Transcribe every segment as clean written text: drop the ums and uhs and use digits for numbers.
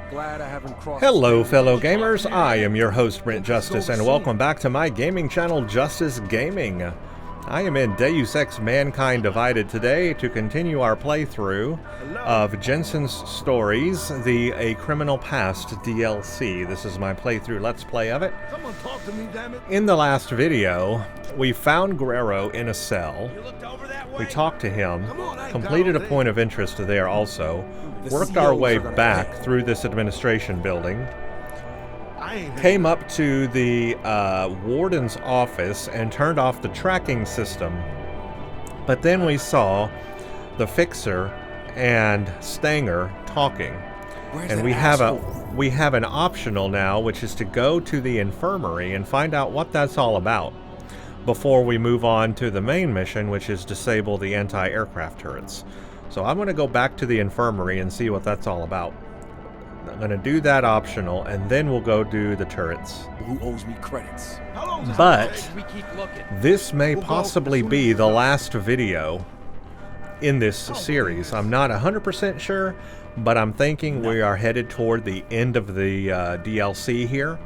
Glad I haven't crossed. Hello fellow gamers, I am your host Brent Justice and welcome back to my gaming channel Justice Gaming. I am in Deus Ex Mankind Divided today to continue our playthrough of Jensen's Stories, the A Criminal Past DLC. This is my playthrough Let's Play of it. Someone talk to me, damn it. In the last video, we found Guerrero in a cell. You looked over that way? We talked to him, Come on, I completed a got point of interest there also, The worked our CEOs way are gonna back pay. through this administration building, I ain't came up to the warden's office and turned off the tracking system. But then we saw the Fixer and Stanger talking. Where's And that we have an optional now, which is to go to the infirmary and find out what that's all about before we move on to the main mission, which is disable the anti-aircraft turrets. So I'm going to go back to the infirmary and see what that's all about. I'm going to do that optional, and then we'll go do the turrets. Who owes me credits? But We keep looking. this may possibly be the last video in this series. I'm not 100% sure, but I'm thinking we are headed toward the end of the DLC here.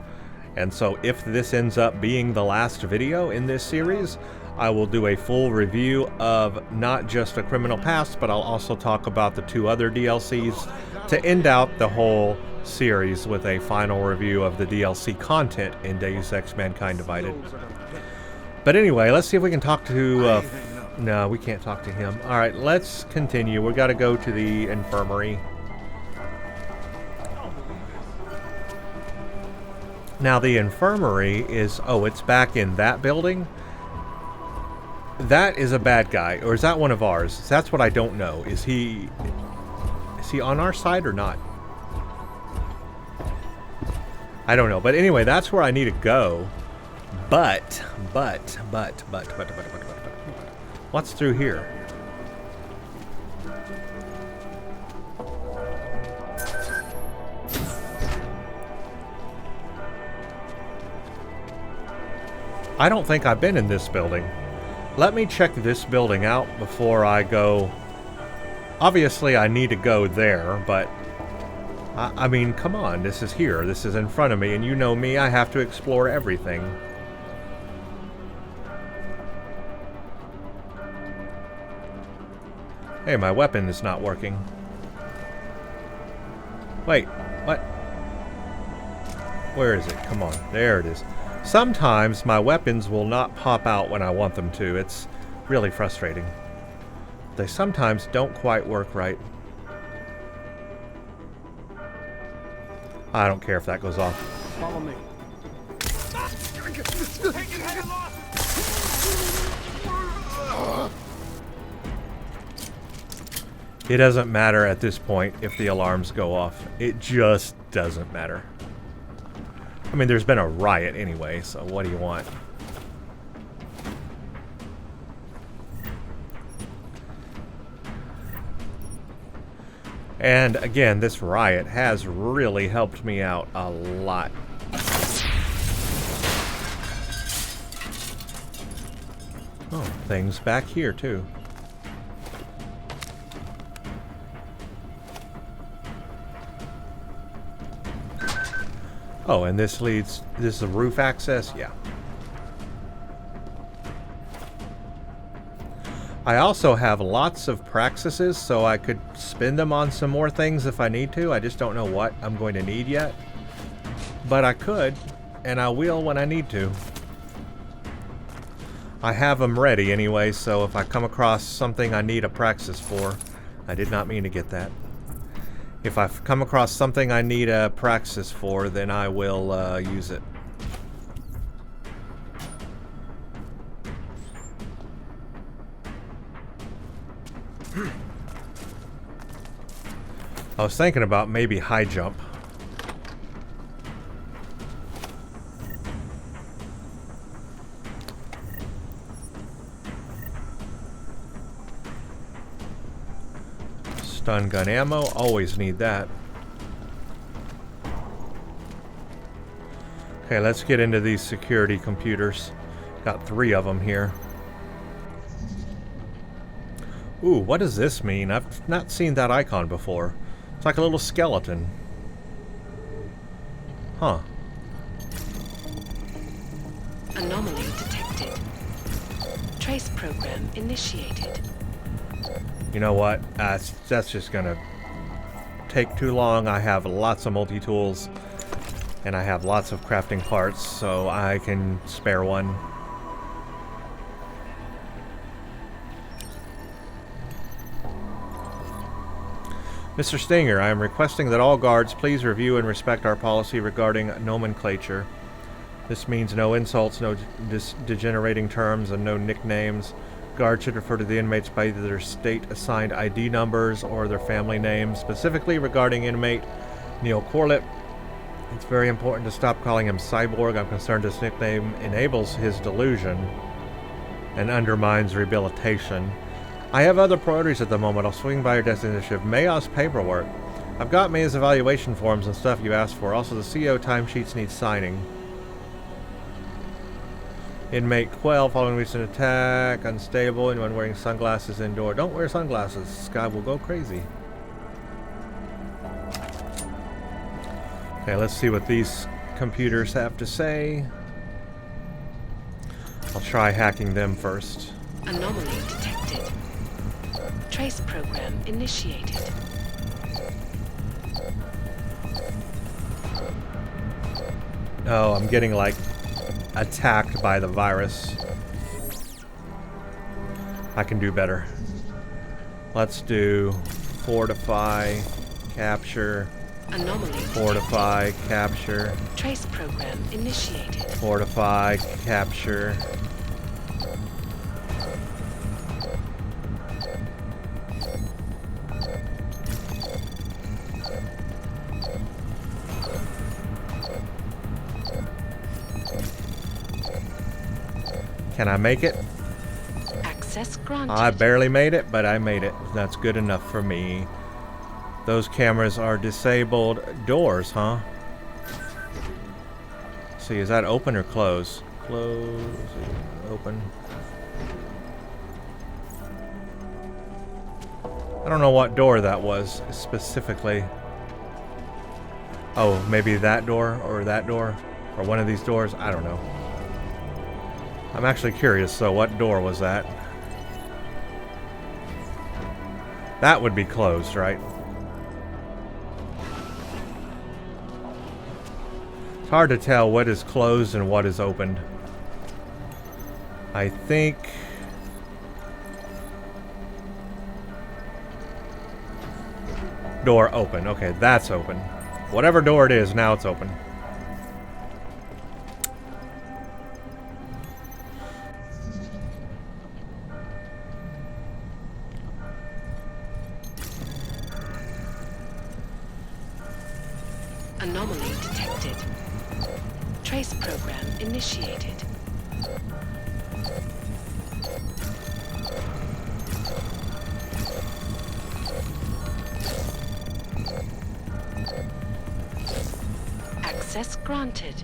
And so if this ends up being the last video in this series, I will do a full review of not just A Criminal Past, but I'll also talk about the two other DLCs to end out the whole series with a final review of the DLC content in Deus Ex Mankind Divided. But anyway, let's see if we can talk to... no, we can't talk to him. Alright, let's continue. We got to go to the infirmary. Now the infirmary is... oh, it's back in that building? That is a bad guy, or is that one of ours? That's what I don't know. Is he on our side or not? I don't know. But anyway, that's where I need to go. But. What's through here? I don't think I've been in this building. Let me check this building out before I go. Obviously, I need to go there, but I mean, come on, this is here. This is in front of me, and you know me, I have to explore everything. Hey, my weapon is not working. Wait, what? Where is it? Come on, there it is. Sometimes my weapons will not pop out when I want them to. It's really frustrating. They sometimes don't quite work right. I don't care if that goes off. Follow me. It doesn't matter at this point if the alarms go off. It just doesn't matter. I mean, there's been a riot anyway, so what do you want? And again, this riot has really helped me out a lot. Oh, things back here too. Oh, and this leads... this is the roof access? Yeah. I also have lots of praxises, so I could spend them on some more things if I need to. I just don't know what I'm going to need yet. But I could, and I will when I need to. I have them ready anyway, so if I come across something I need a praxis for... I did not mean to get that. If I come across something I need a praxis for, then I will use it. I was thinking about maybe high jump. Stun gun ammo, always need that. Okay, let's get into these security computers. Got 3 of them here. Ooh, what does this mean? I've not seen that icon before. It's like a little skeleton. Huh. Anomaly detected. Trace program initiated. You know what? That's just gonna take too long. I have lots of multi-tools, and I have lots of crafting parts, so I can spare one. Mr. Stinger, I am requesting that all guards please review and respect our policy regarding nomenclature. This means no insults, no degenerating terms, and no nicknames. Guards should refer to the inmates by either their state-assigned ID numbers or their family names. Specifically regarding inmate Neil Corlett, it's very important to stop calling him Cyborg. I'm concerned this nickname enables his delusion and undermines rehabilitation. I have other priorities at the moment. I'll swing by your desk initiative. Mayos paperwork. I've got Mayos evaluation forms and stuff you asked for. Also, the CO timesheets need signing. Inmate Quell, following recent attack, unstable, anyone wearing sunglasses indoor. Don't wear sunglasses. This guy will go crazy. Okay, let's see what these computers have to say. I'll try hacking them first. Anomaly detected. Trace program initiated. Oh, I'm getting like attacked by the virus. I can do better. Let's do fortify, capture, Anomaly fortify, capture, trace program initiated. fortify, capture. Can I make it? Access granted. I barely made it, but I made it. That's good enough for me. Those cameras are disabled doors, huh? See, is that open or close? Close, open. I don't know what door that was specifically. Oh, maybe that door or that door or one of these doors. I don't know. I'm actually curious, so what door was that? That would be closed, right? It's hard to tell what is closed and what is opened. I think... Door open. Okay, that's open. Whatever door it is, now it's open. Anomaly detected. Trace program initiated. Access granted.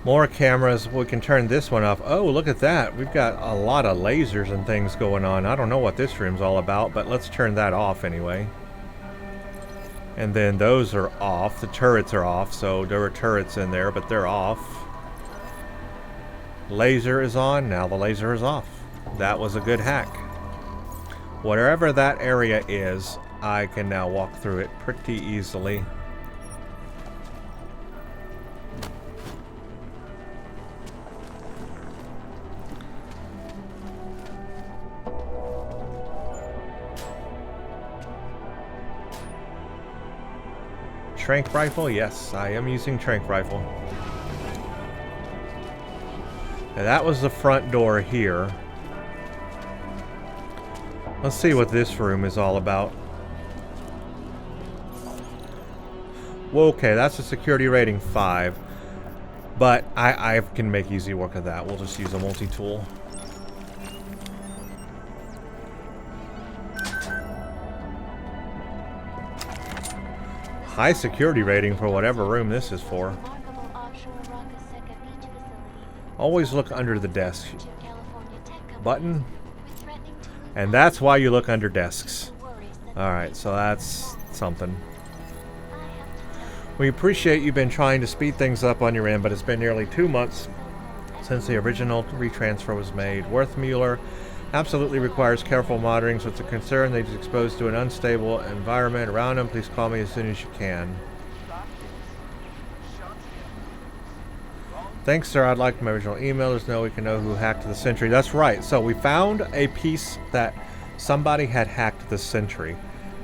More cameras. We can turn this one off. Oh, look at that. We've got a lot of lasers and things going on. I don't know what this room's all about, but let's turn that off anyway. And then those are off. The turrets are off, so there were turrets in there, but they're off. Laser is on. Now the laser is off. That was a good hack. Whatever that area is, I can now walk through it pretty easily. Tranq rifle? Yes, I am using tranq rifle. Now that was the front door here. Let's see what this room is all about. Well, okay, that's a security rating 5. But I can make easy work of that. We'll just use a multi-tool. High security rating for whatever room this is for. Always look under the desk. Button. And that's why you look under desks. Alright, so that's something. We appreciate you've been trying to speed things up on your end, but it's been nearly 2 months since the original retransfer was made. Worthmuller absolutely requires careful monitoring, so it's a concern that he's exposed to an unstable environment around him. Please call me as soon as you can. Thanks, sir. I'd like my original email. There's no way we can know who hacked the Sentry. That's right. So we found a piece that somebody had hacked the Sentry.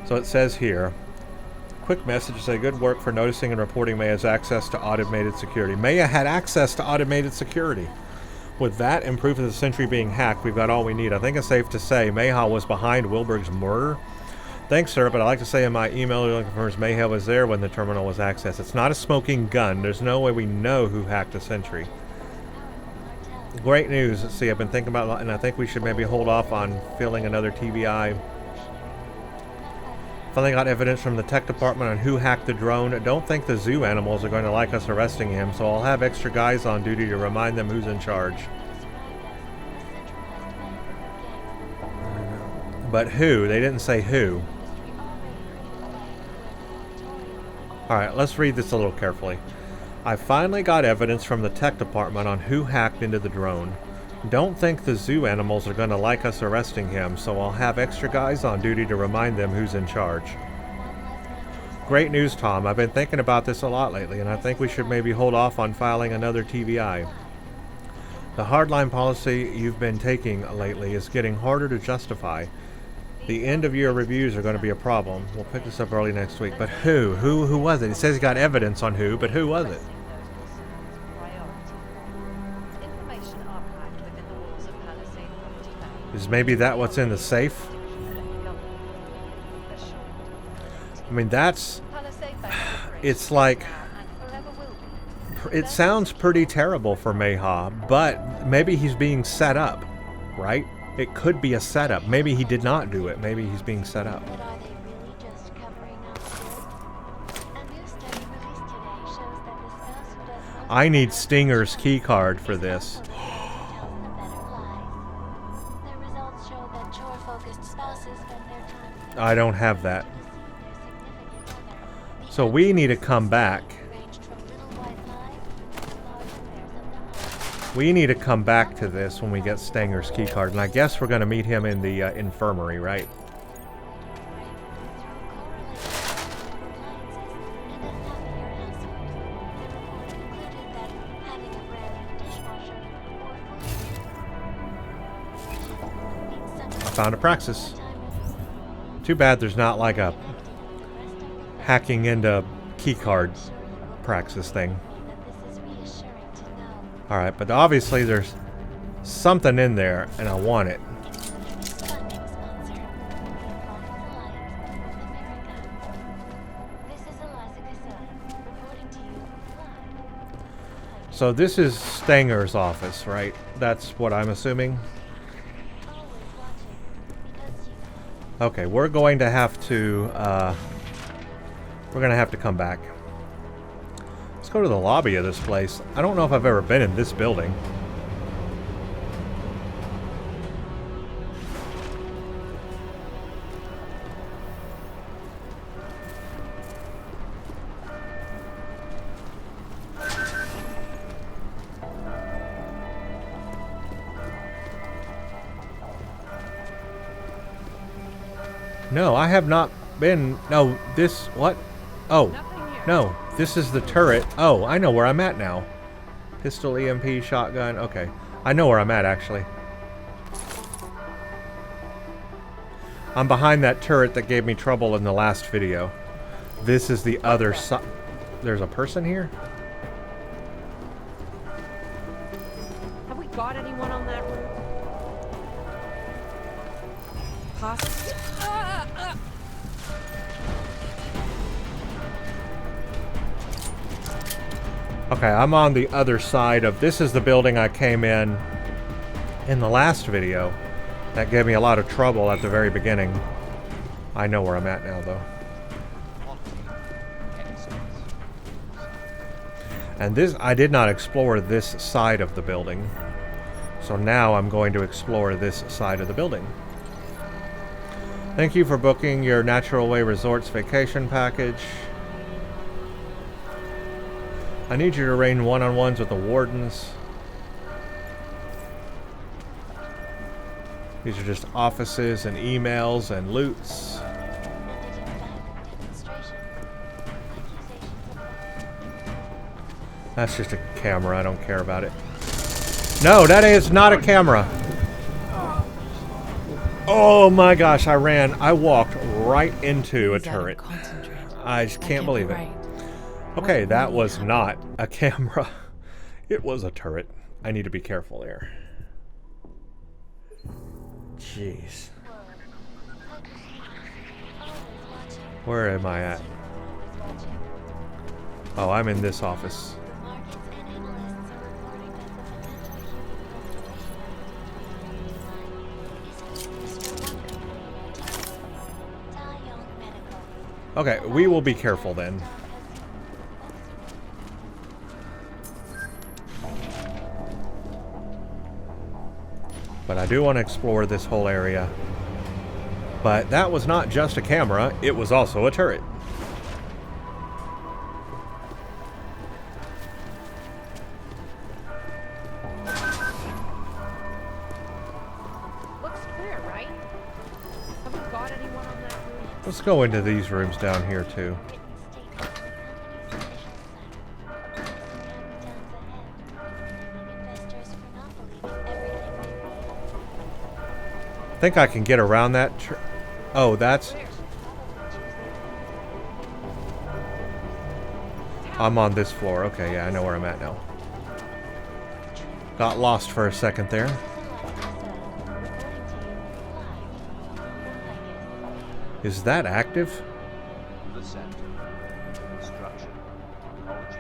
So it says here, quick message to say good work for noticing and reporting Maya's access to automated security. Maya had access to automated security. With that and proof of the Sentry being hacked, we've got all we need. I think it's safe to say Mayha was behind Wilberg's murder. Thanks, sir, but I'd like to say in my email it confirms Mayha was there when the terminal was accessed. It's not a smoking gun. There's no way we know who hacked the Sentry. Great news. Let's see, I've been thinking about it, and I think we should maybe hold off on filling another TBI. Finally got evidence from the tech department on who hacked the drone. I don't think the zoo animals are going to like us arresting him, so I'll have extra guys on duty to remind them who's in charge. But who? They didn't say who. Alright, let's read this a little carefully. I finally got evidence from the tech department on who hacked into the drone. Don't think the zoo animals are going to like us arresting him, so I'll have extra guys on duty to remind them who's in charge. Great news, Tom. I've been thinking about this a lot lately, and I think we should maybe hold off on filing another TVI. The hardline policy you've been taking lately is getting harder to justify. The end-of-year reviews are going to be a problem. We'll pick this up early next week. But who? Who was it? It says he got evidence on who, but who was it? Is maybe that what's in the safe? I mean, that's... It's like... It sounds pretty terrible for Mayha, but maybe he's being set up, right? It could be a setup. Maybe he did not do it. Maybe he's being set up. I need Stinger's keycard for this. I don't have that. So we need to come back. We need to come back to this when we get Stanger's keycard, and I guess we're going to meet him in the infirmary, right? I found a praxis. Too bad there's not like a hacking into keycards praxis thing. Alright, but obviously there's something in there, and I want it. So this is Stanger's office, right? That's what I'm assuming. Okay, we're going to have to come back. Let's go to the lobby of this place. I don't know if I've ever been in this building. No, I have not been... No, this... What? Oh, no. This is the turret. Oh, I know where I'm at now. Pistol, EMP, shotgun. Okay. I know where I'm at, actually. I'm behind that turret that gave me trouble in the last video. This is the other side. There's a person here? Have we got anyone on that route? Possibly. Okay, I'm on the other side of... This is the building I came in the last video. That gave me a lot of trouble at the very beginning. I know where I'm at now, though. And this... I did not explore this side of the building. So now I'm going to explore this side of the building. Thank you for booking your Natural Way Resorts vacation package. I need you to arrange one-on-ones with the wardens. These are just offices and emails and loots. That's just a camera. I don't care about it. No, that is not a camera. Oh my gosh, I ran. I walked right into a turret. I just can't believe it. Okay, that was not a camera. It was a turret. I need to be careful there. Jeez. Where am I at? Oh, I'm in this office. Okay, we will be careful then. But I do want to explore this whole area. But that was not just a camera, it was also a turret. Looks clear, right? Have we got anyone on that roof? Let's go into these rooms down here too. I think I can get around that. Oh, that's... I'm on this floor. Okay, yeah, I know where I'm at now. Got lost for a second there. Is that active? The center. Structure. Ecology.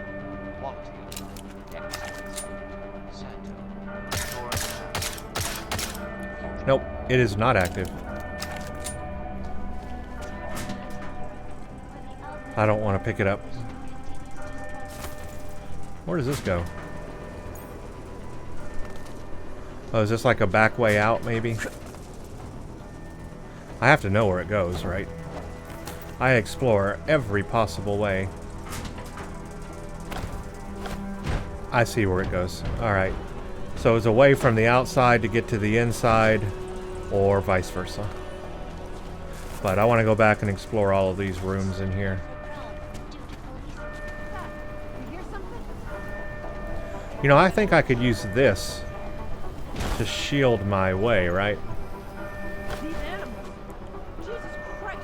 Quality. Excellence. Center. Nope, it is not active. I don't want to pick it up. Where does this go? Oh, is this like a back way out, maybe? I have to know where it goes, right? I explore every possible way. I see where it goes. Alright. So it's away from the outside to get to the inside, or vice versa. But I want to go back and explore all of these rooms in here. You hear something? You know, I think I could use this to shield my way, right? These animals. Jesus Christ.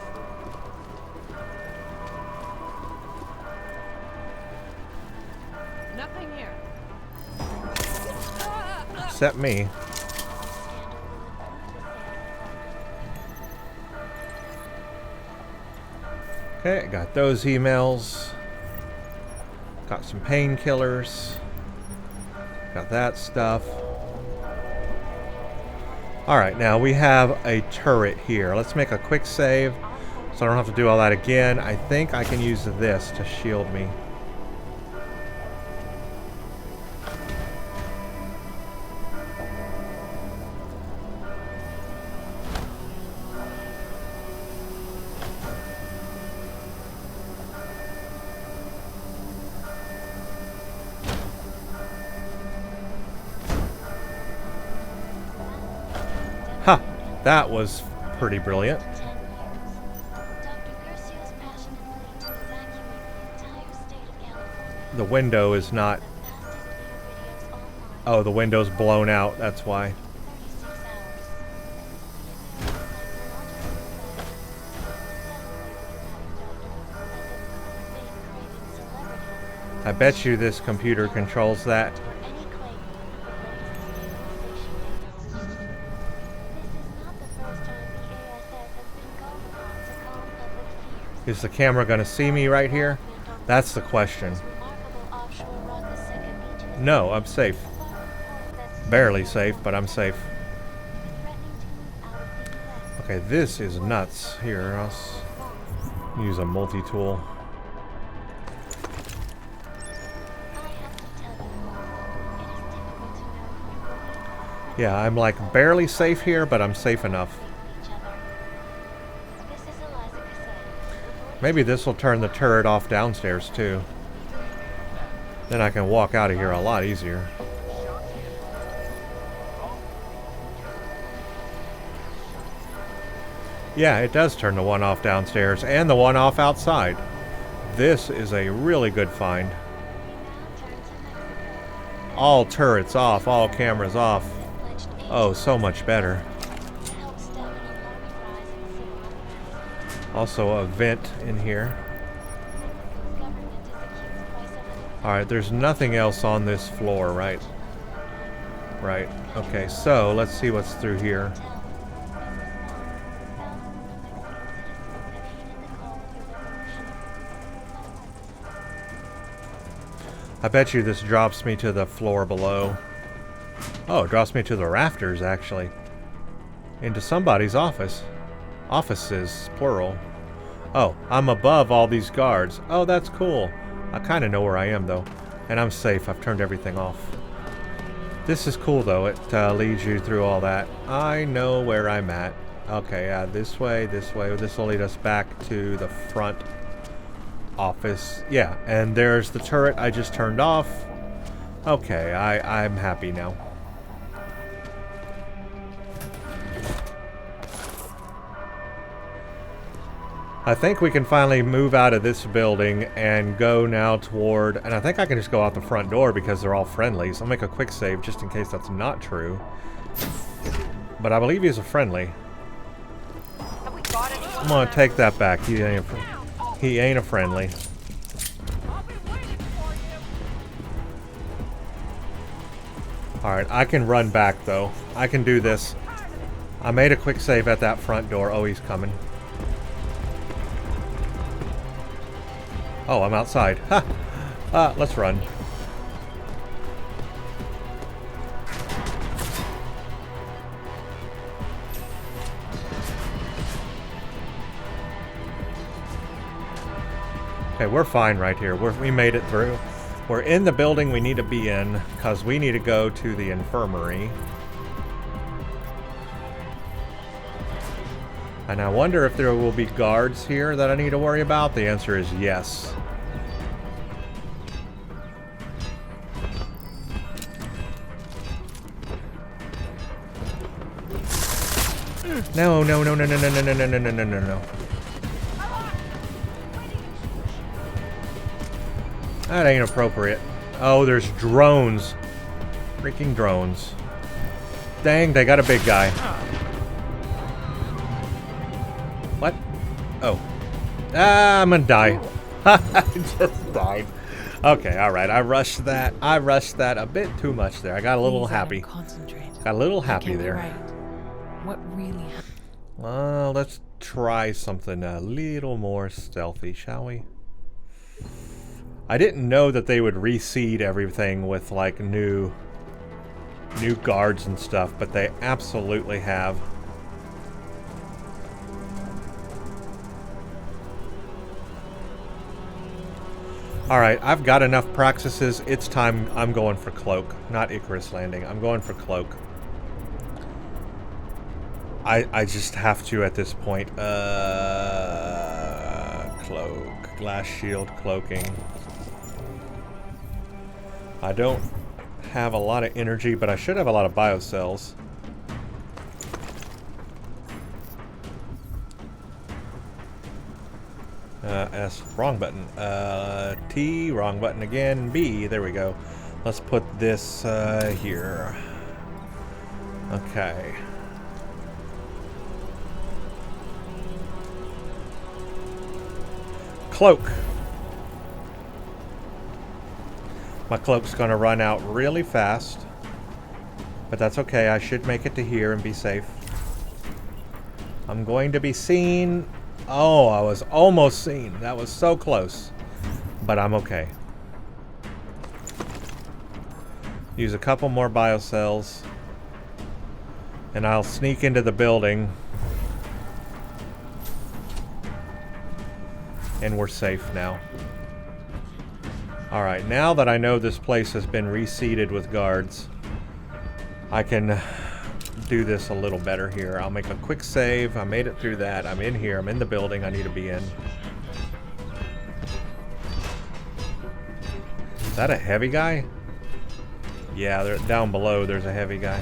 Nothing here. Except me. Okay, got those emails. Got some painkillers. Got that stuff. Alright, now we have a turret here. Let's make a quick save so I don't have to do all that again. I think I can use this to shield me. Huh, that was pretty brilliant. The window is not... Oh, the window's blown out, that's why. I bet you this computer controls that. Is the camera going to see me right here? That's the question. No, I'm safe. Barely safe, but I'm safe. Okay, this is nuts. Here, I'll use a multi-tool. Yeah, I'm like barely safe here, but I'm safe enough. Maybe this will turn the turret off downstairs too. Then I can walk out of here a lot easier. Yeah, it does turn the one off downstairs and the one off outside. This is a really good find. All turrets off, all cameras off. Oh, so much better. Also a vent in here. Alright, there's nothing else on this floor, right? Right. Okay, so let's see what's through here. I bet you this drops me to the floor below. Oh, it drops me to the rafters, actually. Into somebody's office. Offices, plural. Oh, I'm above all these guards. Oh, that's cool. I kind of know where I am, though. And I'm safe. I've turned everything off. This is cool, though. It leads you through all that. I know where I'm at. Okay, yeah, this way, this way. This will lead us back to the front office. Yeah, and there's the turret I just turned off. Okay, I'm happy now. I think we can finally move out of this building and go now toward... And I think I can just go out the front door because they're all friendlies. I'll make a quick save just in case that's not true. But I believe he's a friendly. I'm gonna take that back. He ain't a friendly. Alright, I can run back though. I can do this. I made a quick save at that front door. Oh, he's coming. Oh, I'm outside. Ha! Let's run. Okay, we're fine right here. We made it through. We're in the building we need to be in because we need to go to the infirmary. And I wonder if there will be guards here that I need to worry about. The answer is yes. No, no, no, no, no, no, no, no, no, no, no, no, no. That ain't appropriate. Oh, there's drones. Freaking drones. Dang, they got a big guy. What? Oh. Ah, I'm gonna die. I just died. Okay, alright. I rushed that. I rushed that a bit too much there. I got a little happy. Got a little happy there. Right. What really happened? Well, let's try something a little more stealthy, shall we? I didn't know that they would reseed everything with like new guards and stuff, but they absolutely have. Alright, I've got enough praxises. It's time. I'm going for Cloak, not Icarus Landing. I'm going for Cloak. I just have to at this point. Cloak. Glass shield cloaking. I don't have a lot of energy, but I should have a lot of biocells. S, wrong button. T, wrong button again. B, there we go. Let's put this here. Okay. Cloak. My cloak's going to run out really fast. But that's okay. I should make it to here and be safe. I'm going to be seen. Oh, I was almost seen. That was so close. But I'm okay. Use a couple more biocells. And I'll sneak into the building. And we're safe now. Alright, now that I know this place has been reseeded with guards, I can do this a little better here. I'll make a quick save. I made it through that. I'm in here. I'm in the building I need to be in. that a heavy guy? Yeah, they're down below. There's a heavy guy.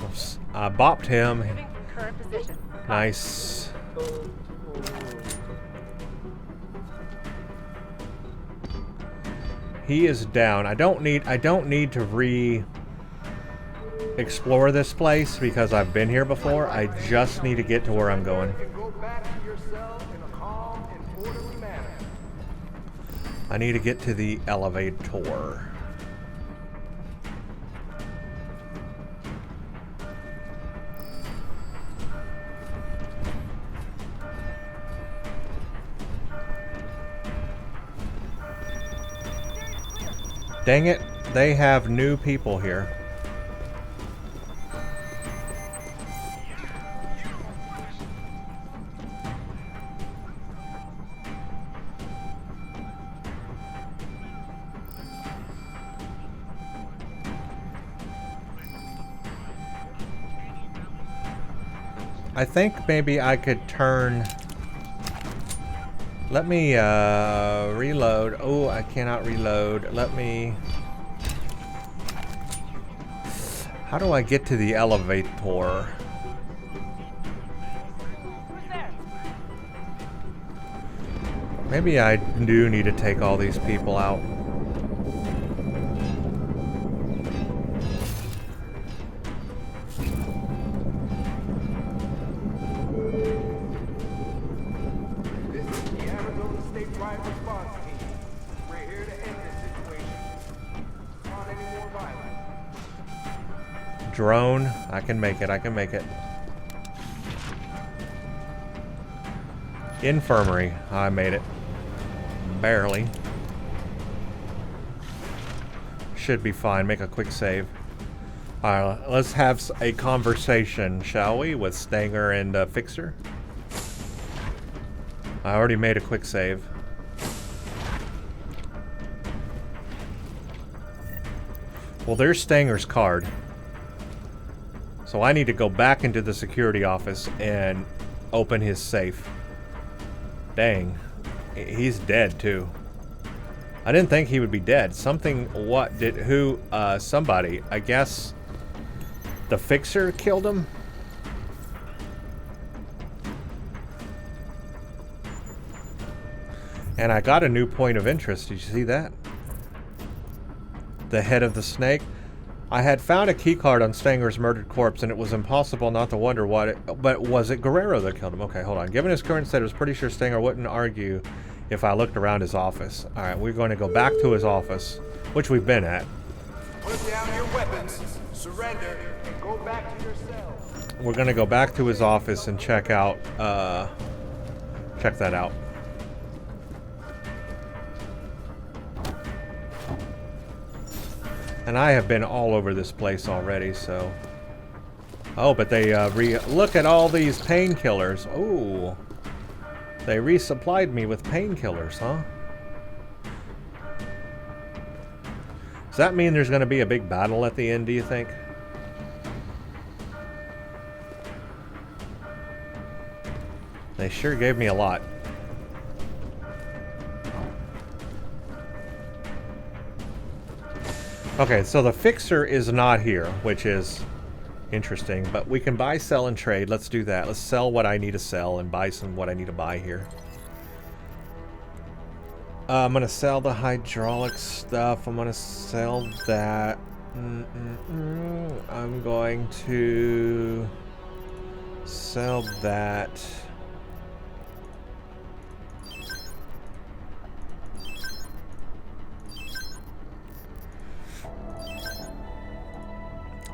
Oops. I bopped him. Moving from current position. Nice. He is down. I don't need to explore this place because I've been here before. I just need to get to where I'm going. I need to get to the elevator. Dang it, they have new people here. I think maybe I could turn... Let me reload. Oh, I cannot reload. Let me... How do I get to the elevator? Maybe I do need to take all these people out. Drone, I can make it, I can make it. Infirmary, I made it. Barely. Should be fine, make a quick save. Alright, let's have a conversation, shall we, with Stanger and Fixer. I already made a quick save. Well, there's Stanger's card. So I need to go back into the security office and open his safe. Dang. He's dead, too. I didn't think he would be dead. Somebody, I guess the Fixer killed him? And I got a new point of interest. Did you see that? The head of the snake. I had found a keycard on Stanger's murdered corpse, and it was impossible not to wonder what it... But was it Guerrero that killed him? Okay, hold on. Given his current state, I was pretty sure Stanger wouldn't argue if I looked around his office. Alright, we're going to go back to his office, which we've been at. Put down your weapons, surrender, and go back to your cell. We're going to go back to his office and check out... check that out. And I have been all over this place already, so... Oh, but they look at all these painkillers. Oh, they resupplied me with painkillers, huh? Does that mean there's going to be a big battle at the end, do you think? They sure gave me a lot. Okay, so the Fixer is not here, which is interesting, but we can buy, sell, and trade. Let's do that. Let's sell what I need to sell and buy some what I need to buy here. I'm going to sell the hydraulic stuff. I'm going to sell that. I'm going to sell that.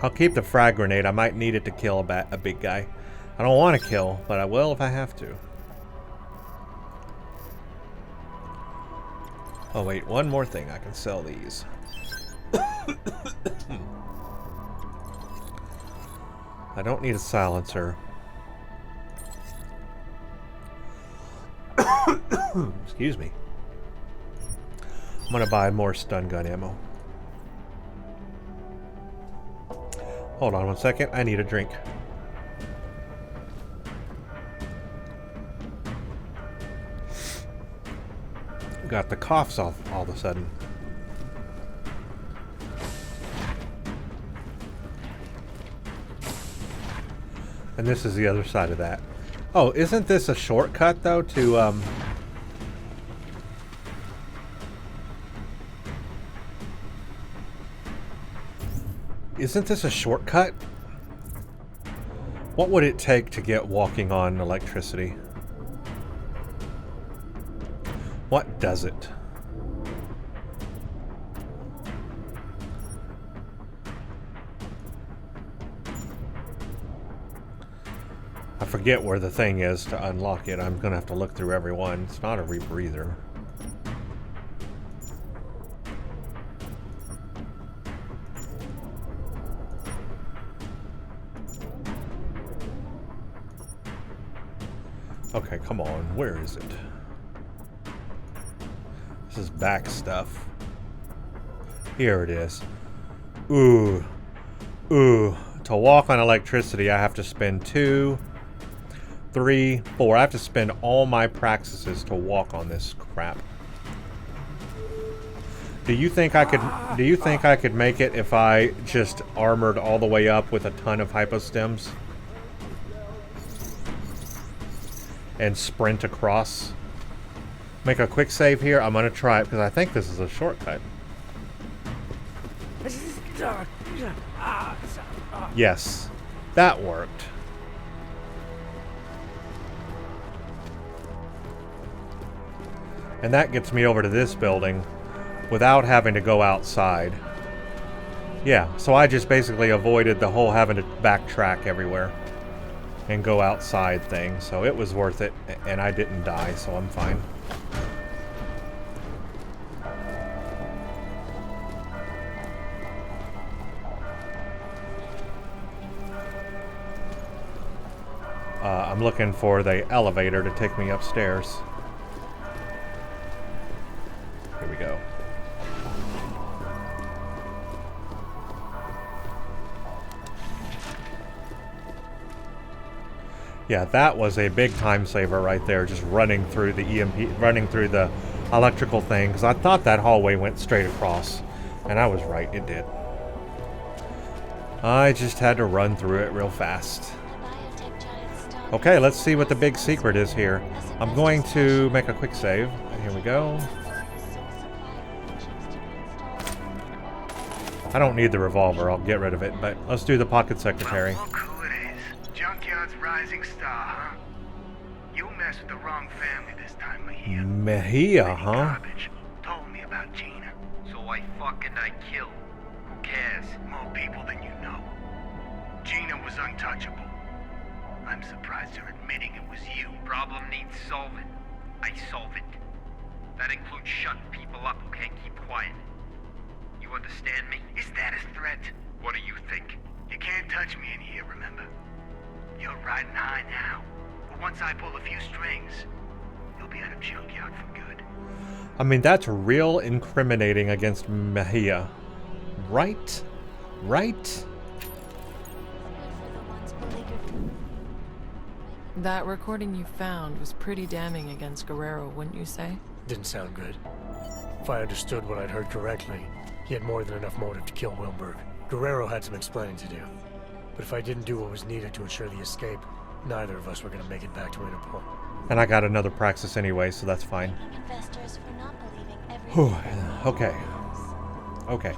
I'll keep the frag grenade. I might need it to kill a big guy. I don't want to kill, but I will if I have to. Oh wait, one more thing. I can sell these. I don't need a silencer. Excuse me. I'm gonna buy more stun gun ammo. Hold on one second. I need a drink. got the coughs all of a sudden. And this is the other side of that. Oh, isn't this a shortcut though to Isn't this a shortcut? What would it take to get walking on electricity? What does it? I forget where the thing is to unlock it. I'm gonna have to look through every one. It's not a rebreather. Okay, come on. Where is it? This is back stuff. Here it is. Ooh. Ooh. To walk on electricity, I have to spend 2, 3, 4. I have to spend all my praxises to walk on this crap. Do you think I could make it if I just armored all the way up with a ton of hypostems? And sprint across. Make a quick save here. I'm gonna try it because I think this is a shortcut. Yes, that worked. And that gets me over to this building without having to go outside. Yeah, so I just basically avoided the whole having to backtrack everywhere and go outside thing, so it was worth it, and I didn't die, so I'm fine. I'm looking for the elevator to take me upstairs. Here we go. Yeah, that was a big time saver right there, just running through the running through the electrical thing, because I thought that hallway went straight across, and I was right, it did. I just had to run through it real fast. Okay, let's see what the big secret is here. I'm going to make a quick save. Here we go. I don't need the revolver, I'll get rid of it, but let's do the pocket secretary. Look who it is. Junkyard's rising star, huh? You messed with the wrong family this time, Mejia. Mejia, huh? Garbage. Told me about Gina. So I killed. Who cares? More people than you know. Gina was untouchable. I'm surprised you're admitting it was you. Problem needs solving. I solve it. That includes shutting people up who can't keep quiet. You understand me? Is that a threat? What do you think? You can't touch me in here, remember? You're riding high now. But once I pull a few strings, you'll be out of junkyard for good. I mean, that's real incriminating against Mejia. Right? Right? That recording you found was pretty damning against Guerrero, wouldn't you say? Didn't sound good. If I understood what I'd heard correctly, he had more than enough motive to kill Wilberg. Guerrero had some explaining to do. But if I didn't do what was needed to ensure the escape, neither of us were going to make it back to Interpol. And I got another praxis anyway, so that's fine. Investors for not believing Whew, everything. okay. Okay.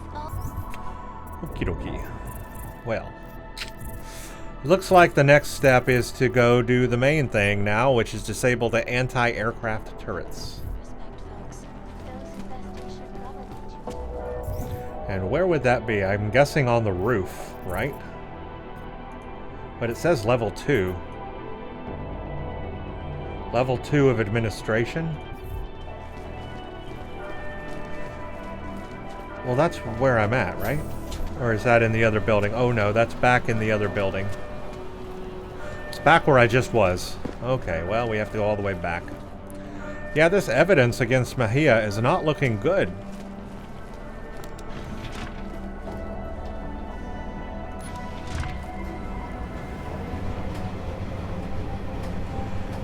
Okie dokie. Well. Looks like the next step is to go do the main thing now, which is disable the anti-aircraft turrets. Respect, folks. Those investors should probably let you. And where would that be? I'm guessing on the roof, right? But it says level 2. Level 2 of administration? Well, that's where I'm at, right? Or is that in the other building? Oh no, that's back in the other building. It's back where I just was. Okay, well, we have to go all the way back. Yeah, this evidence against Mejia is not looking good.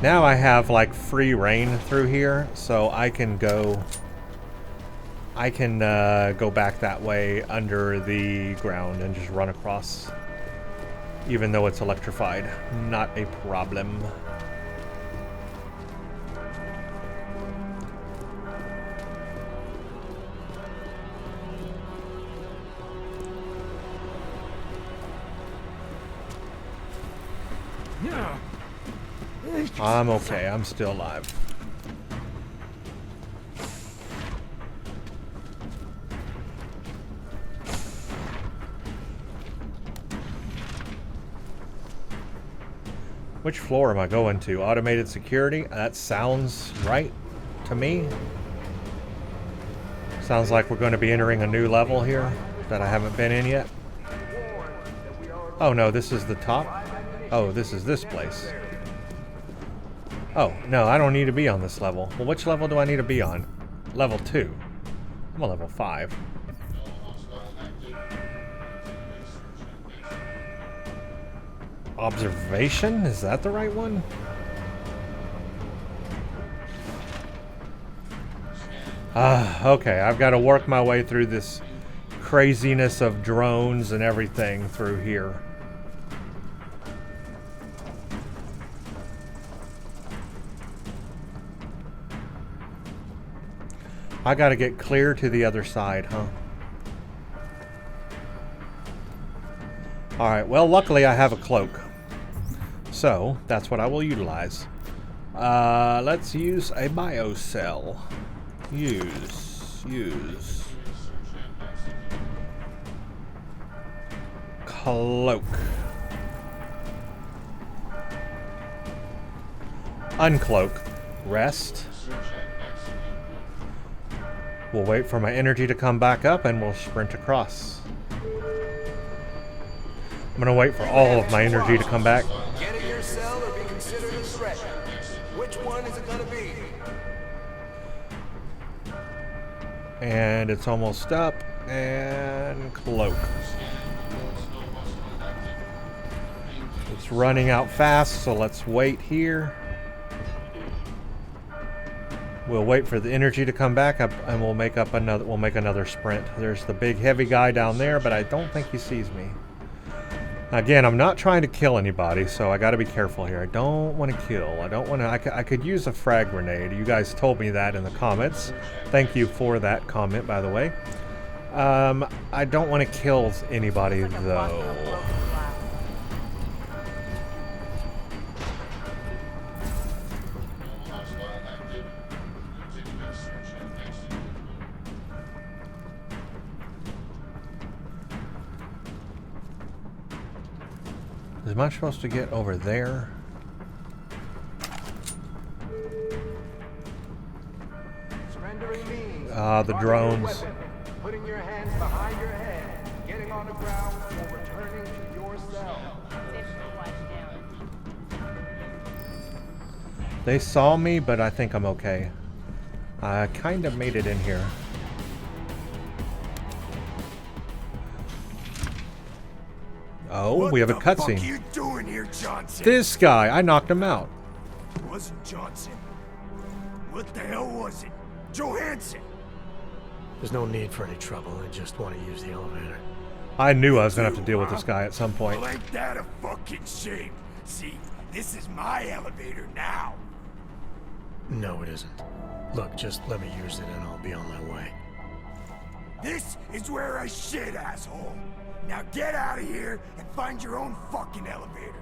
Now I have like free reign through here, so I can go back that way under the ground and just run across, even though it's electrified. Not a problem. I'm okay. I'm still alive. Which floor am I going to? Automated security? That sounds right to me. Sounds like we're going to be entering a new level here that I haven't been in yet. Oh no, this is the top? Oh, this is this place. Oh, no, I don't need to be on this level. Well, which level do I need to be on? Level 2. I'm on level 5. Observation? Is that the right one? Okay, I've got to work my way through this craziness of drones and everything through here. I gotta get clear to the other side, huh? Alright, well, luckily I have a cloak. So, that's what I will utilize. Let's use a biocell. Use. Cloak. Uncloak. Rest. We'll wait for my energy to come back up and we'll sprint across. I'm gonna wait for all of my energy to come back. Get in your cell or be considered a threat. Which one is it gonna be? And it's almost up. And cloak. It's running out fast, so let's wait here. We'll wait for the energy to come back up, and we'll make another sprint. There's the big heavy guy down there, but I don't think he sees me. Again, I'm not trying to kill anybody, so I got to be careful here. I don't want to kill. I don't want to. I could use a frag grenade. You guys told me that in the comments. Thank you for that comment, by the way. I don't want to kill anybody though. Am I supposed to get over there? The drones. Putting your hands behind your head, getting on the ground, or returning to your cell. They saw me, but I think I'm okay. I kind of made it in here. Oh, we have a cutscene. What the fuck are you doing here, Johnson? This guy, I knocked him out. It wasn't Johnson. What the hell was it? Johansson. There's no need for any trouble. I just want to use the elevator. I knew I was going to have to deal with this guy at some point. Well, ain't that a fucking shame? See, this is my elevator now. No, it isn't. Look, just let me use it and I'll be on my way. This is where I shit, asshole. Now get out of here and find your own fucking elevator.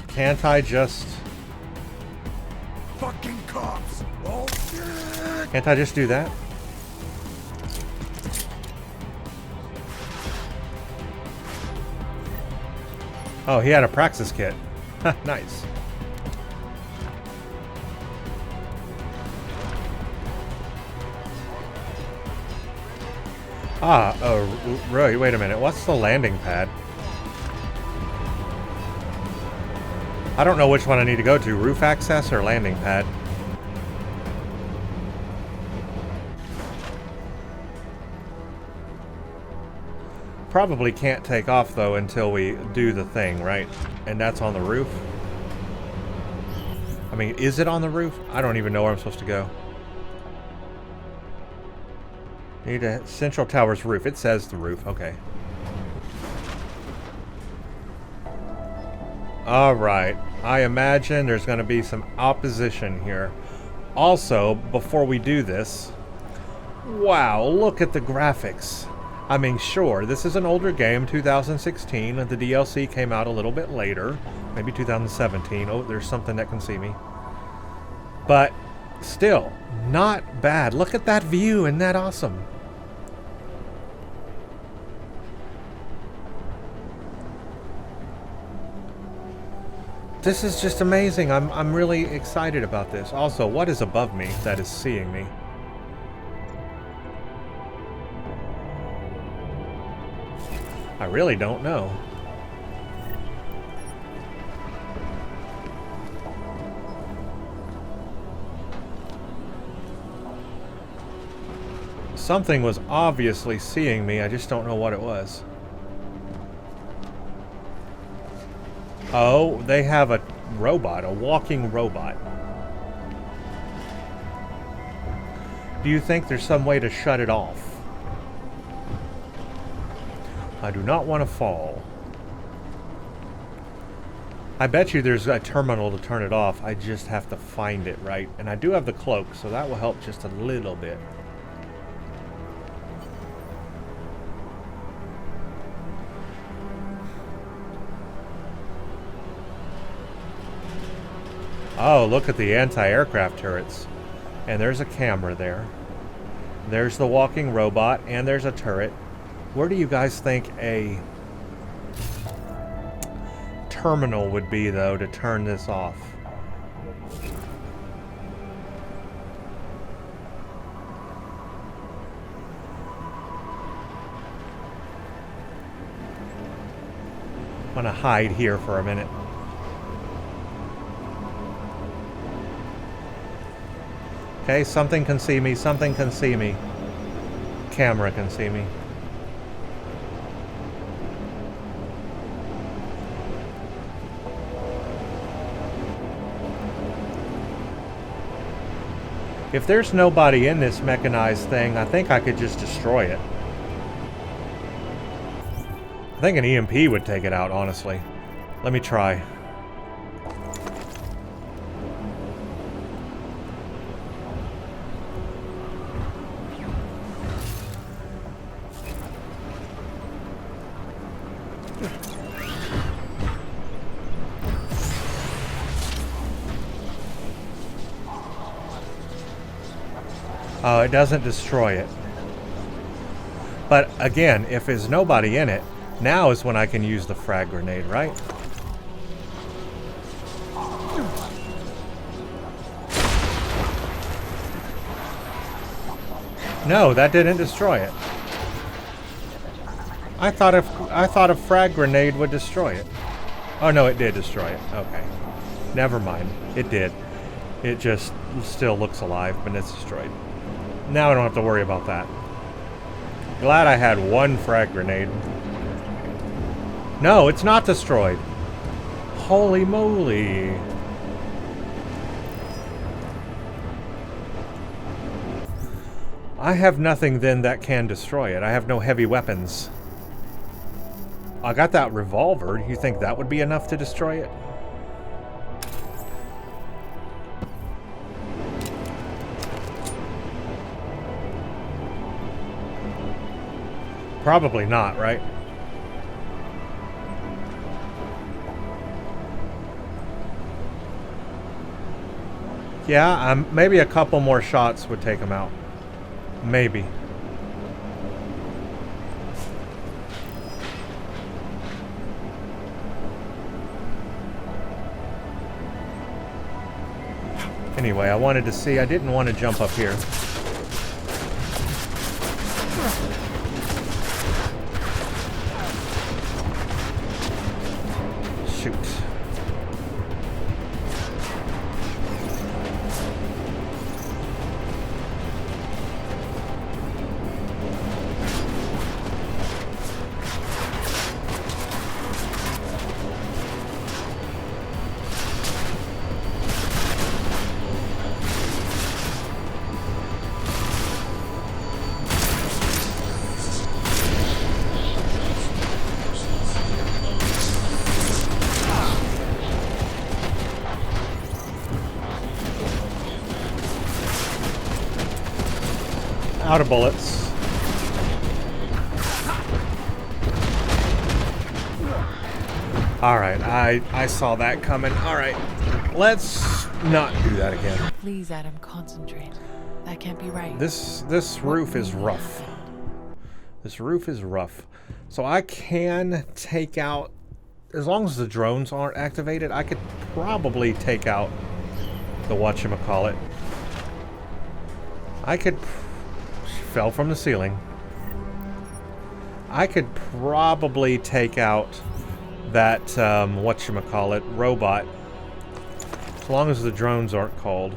Can't I just... Fucking cops. Oh, shit. Can't I just do that? Oh, he had a praxis kit. Nice. Oh, really? Wait a minute. What's the landing pad? I don't know which one I need to go to. Roof access or landing pad? Probably can't take off, though, until we do the thing, right? And that's on the roof? I mean, is it on the roof? I don't even know where I'm supposed to go. Need a Central Tower's roof. It says the roof. Okay. Alright. I imagine there's going to be some opposition here. Also, before we do this... Wow, look at the graphics. I mean, sure, this is an older game, 2016, and the DLC came out a little bit later. Maybe 2017. Oh, there's something that can see me. But, still, not bad. Look at that view, isn't that awesome? This is just amazing. I'm really excited about this. Also, what is above me that is seeing me? I really don't know. Something was obviously seeing me. I just don't know what it was. Oh, they have a robot, a walking robot. Do you think there's some way to shut it off? I do not want to fall. I bet you there's a terminal to turn it off. I just have to find it, right? And I do have the cloak, so that will help just a little bit. Oh, look at the anti-aircraft turrets. And there's a camera there. There's the walking robot, and there's a turret. Where do you guys think a terminal would be, though, to turn this off? I'm gonna hide here for a minute. Okay, something can see me, something can see me. Camera can see me. If there's nobody in this mechanized thing, I think I could just destroy it. I think an EMP would take it out, honestly. Let me try. Oh, it doesn't destroy it. But again, if there's nobody in it, now is when I can use the frag grenade, right? No, that didn't destroy it. I thought a frag grenade would destroy it. Oh no, it did destroy it. Okay. Never mind. It did. It just still looks alive, but it's destroyed. Now I don't have to worry about that. Glad I had one frag grenade. No, it's not destroyed. Holy moly. I have nothing then that can destroy it. I have no heavy weapons. I got that revolver. You think that would be enough to destroy it? Probably not, right? Yeah, maybe a couple more shots would take him out. Maybe. Anyway, I wanted to see. I didn't want to jump up here. Shoot. Out of bullets. Alright, I saw that coming. Alright, let's not do that again. Please, Adam, concentrate. That can't be right. This roof is rough. This roof is rough. So I can take out, as long as the drones aren't activated, I could probably take out the whatchamacallit. I could, fell from the ceiling. I could probably take out that, whatchamacallit, robot, as long as the drones aren't called.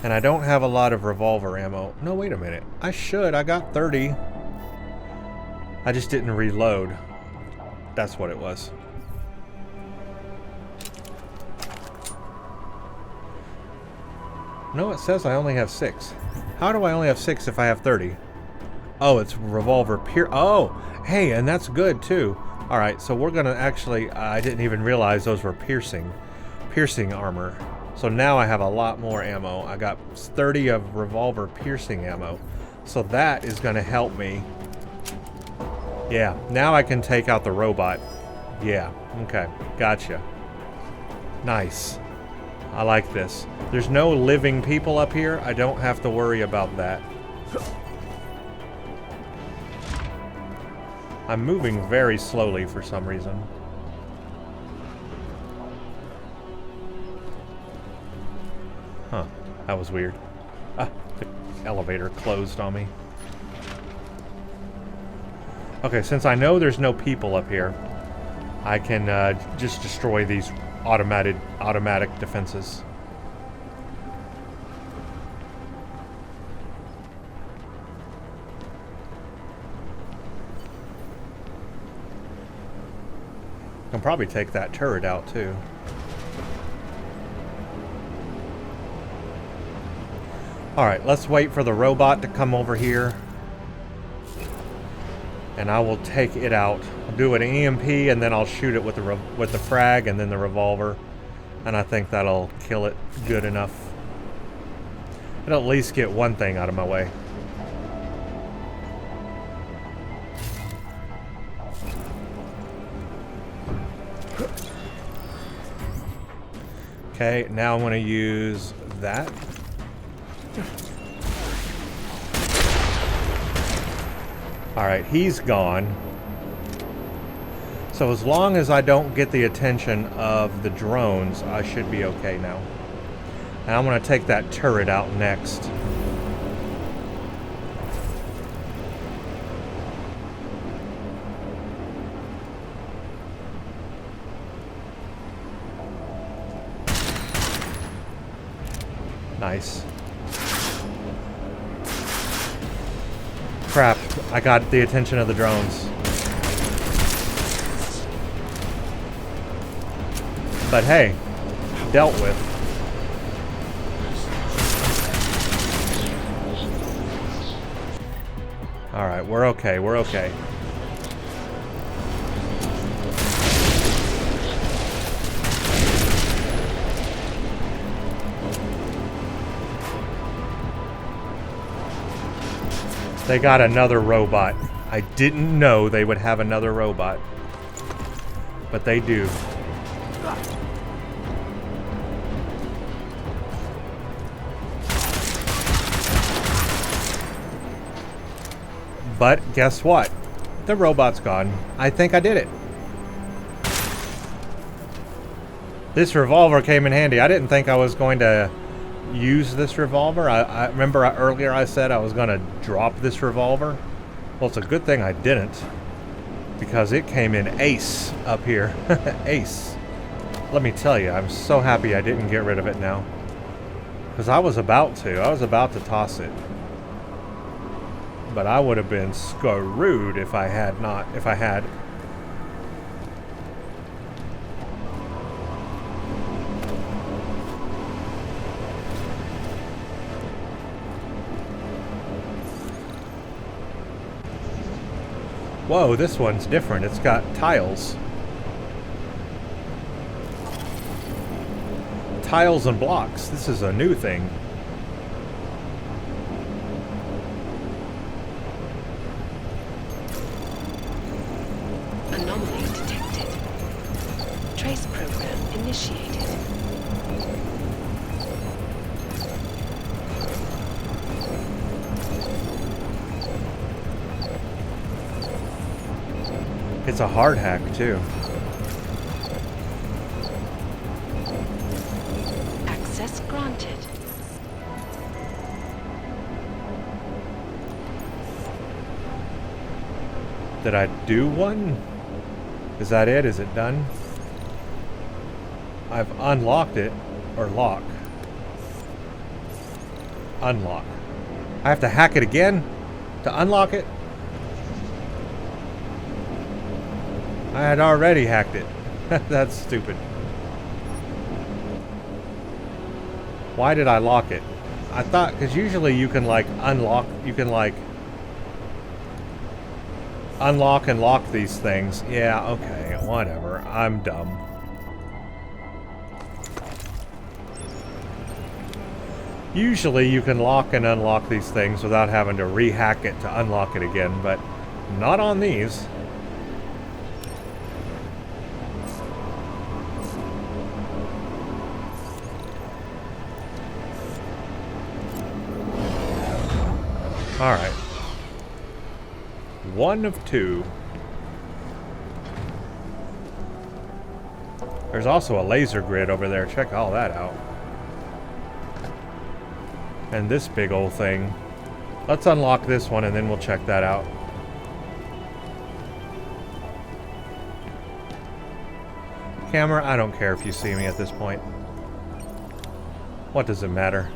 And I don't have a lot of revolver ammo. No, wait a minute. I should. I got 30. I just didn't reload. That's what it was. No, it says I only have 6. How do I only have 6 if I have 30? Oh, it's revolver oh, hey, and that's good too. Alright, so we're gonna actually, I didn't even realize those were piercing armor. So now I have a lot more ammo. I got 30 of revolver piercing ammo. So that is gonna help me. Yeah, now I can take out the robot. Yeah, okay, gotcha. Nice. I like this. There's no living people up here. I don't have to worry about that. I'm moving very slowly for some reason. Huh, that was weird. Ah, the elevator closed on me. Okay, since I know there's no people up here, I can just destroy these automatic defenses. I can probably take that turret out too. Alright, let's wait for the robot to come over here. And I will take it out. I'll do an EMP and then I'll shoot it with the frag and then the revolver. And I think that'll kill it good enough. It'll at least get one thing out of my way. Okay, now I'm going to use that. Alright, he's gone. So as long as I don't get the attention of the drones, I should be okay now. And I'm going to take that turret out next. Nice. Crap, I got the attention of the drones. But hey, dealt with. Alright, we're okay, we're okay. They got another robot. I didn't know they would have another robot. But they do. But guess what? The robot's gone. I think I did it. This revolver came in handy. I didn't think I was going to use this revolver. I remember earlier I said I was going to drop this revolver. Well, it's a good thing I didn't, because it came in ace up here. Ace. Let me tell you, I'm so happy I didn't get rid of it now, because I was about to toss it, but I would have been screwed if I had. Whoa, this one's different. It's got tiles. Tiles and blocks. This is a new thing. Anomaly detected. Trace program initiated. It's a hard hack, too. Access granted. Did I do one? Is that it? Is it done? I've unlocked it. Or lock. Unlock. I have to hack it again to unlock it? I had already hacked it. That's stupid. Why did I lock it? I thought, because usually you can like unlock, you can like unlock and lock these things. Yeah, okay, whatever. I'm dumb. Usually you can lock and unlock these things without having to rehack it to unlock it again, but not on these. Alright. One of two. There's also a laser grid over there. Check all that out. And this big old thing. Let's unlock this one and then we'll check that out. Camera, I don't care if you see me at this point. What does it matter?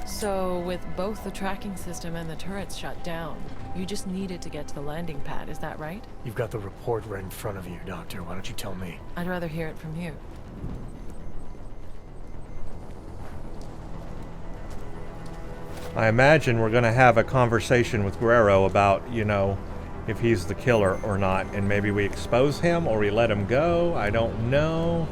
So, with both the tracking system and the turrets shut down, you just needed to get to the landing pad, is that right? You've got the report right in front of you, Doctor. Why don't you tell me? I'd rather hear it from you. I imagine we're going to have a conversation with Guerrero about, you know, if he's the killer or not. And maybe we expose him or we let him go. I don't know.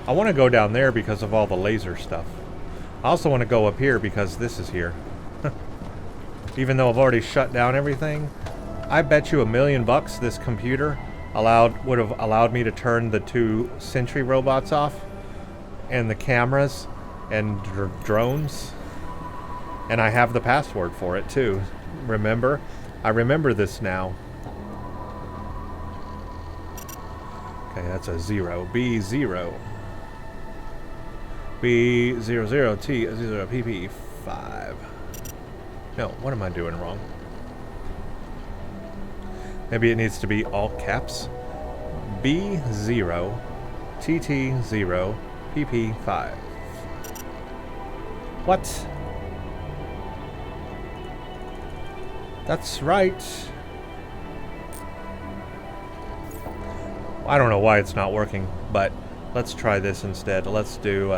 I want to go down there because of all the laser stuff. I also want to go up here because this is here. Even though I've already shut down everything, I bet you $1,000,000 this computer would have allowed me to turn the 2 sentry robots off and the cameras and drones. And I have the password for it too. Remember? I remember this now. Okay, that's a 0. B0. B00T0 PP5. No, what am I doing wrong? Maybe it needs to be all caps. B0 TT0 PP5. What? That's right. I don't know why it's not working, but let's try this instead. Let's do,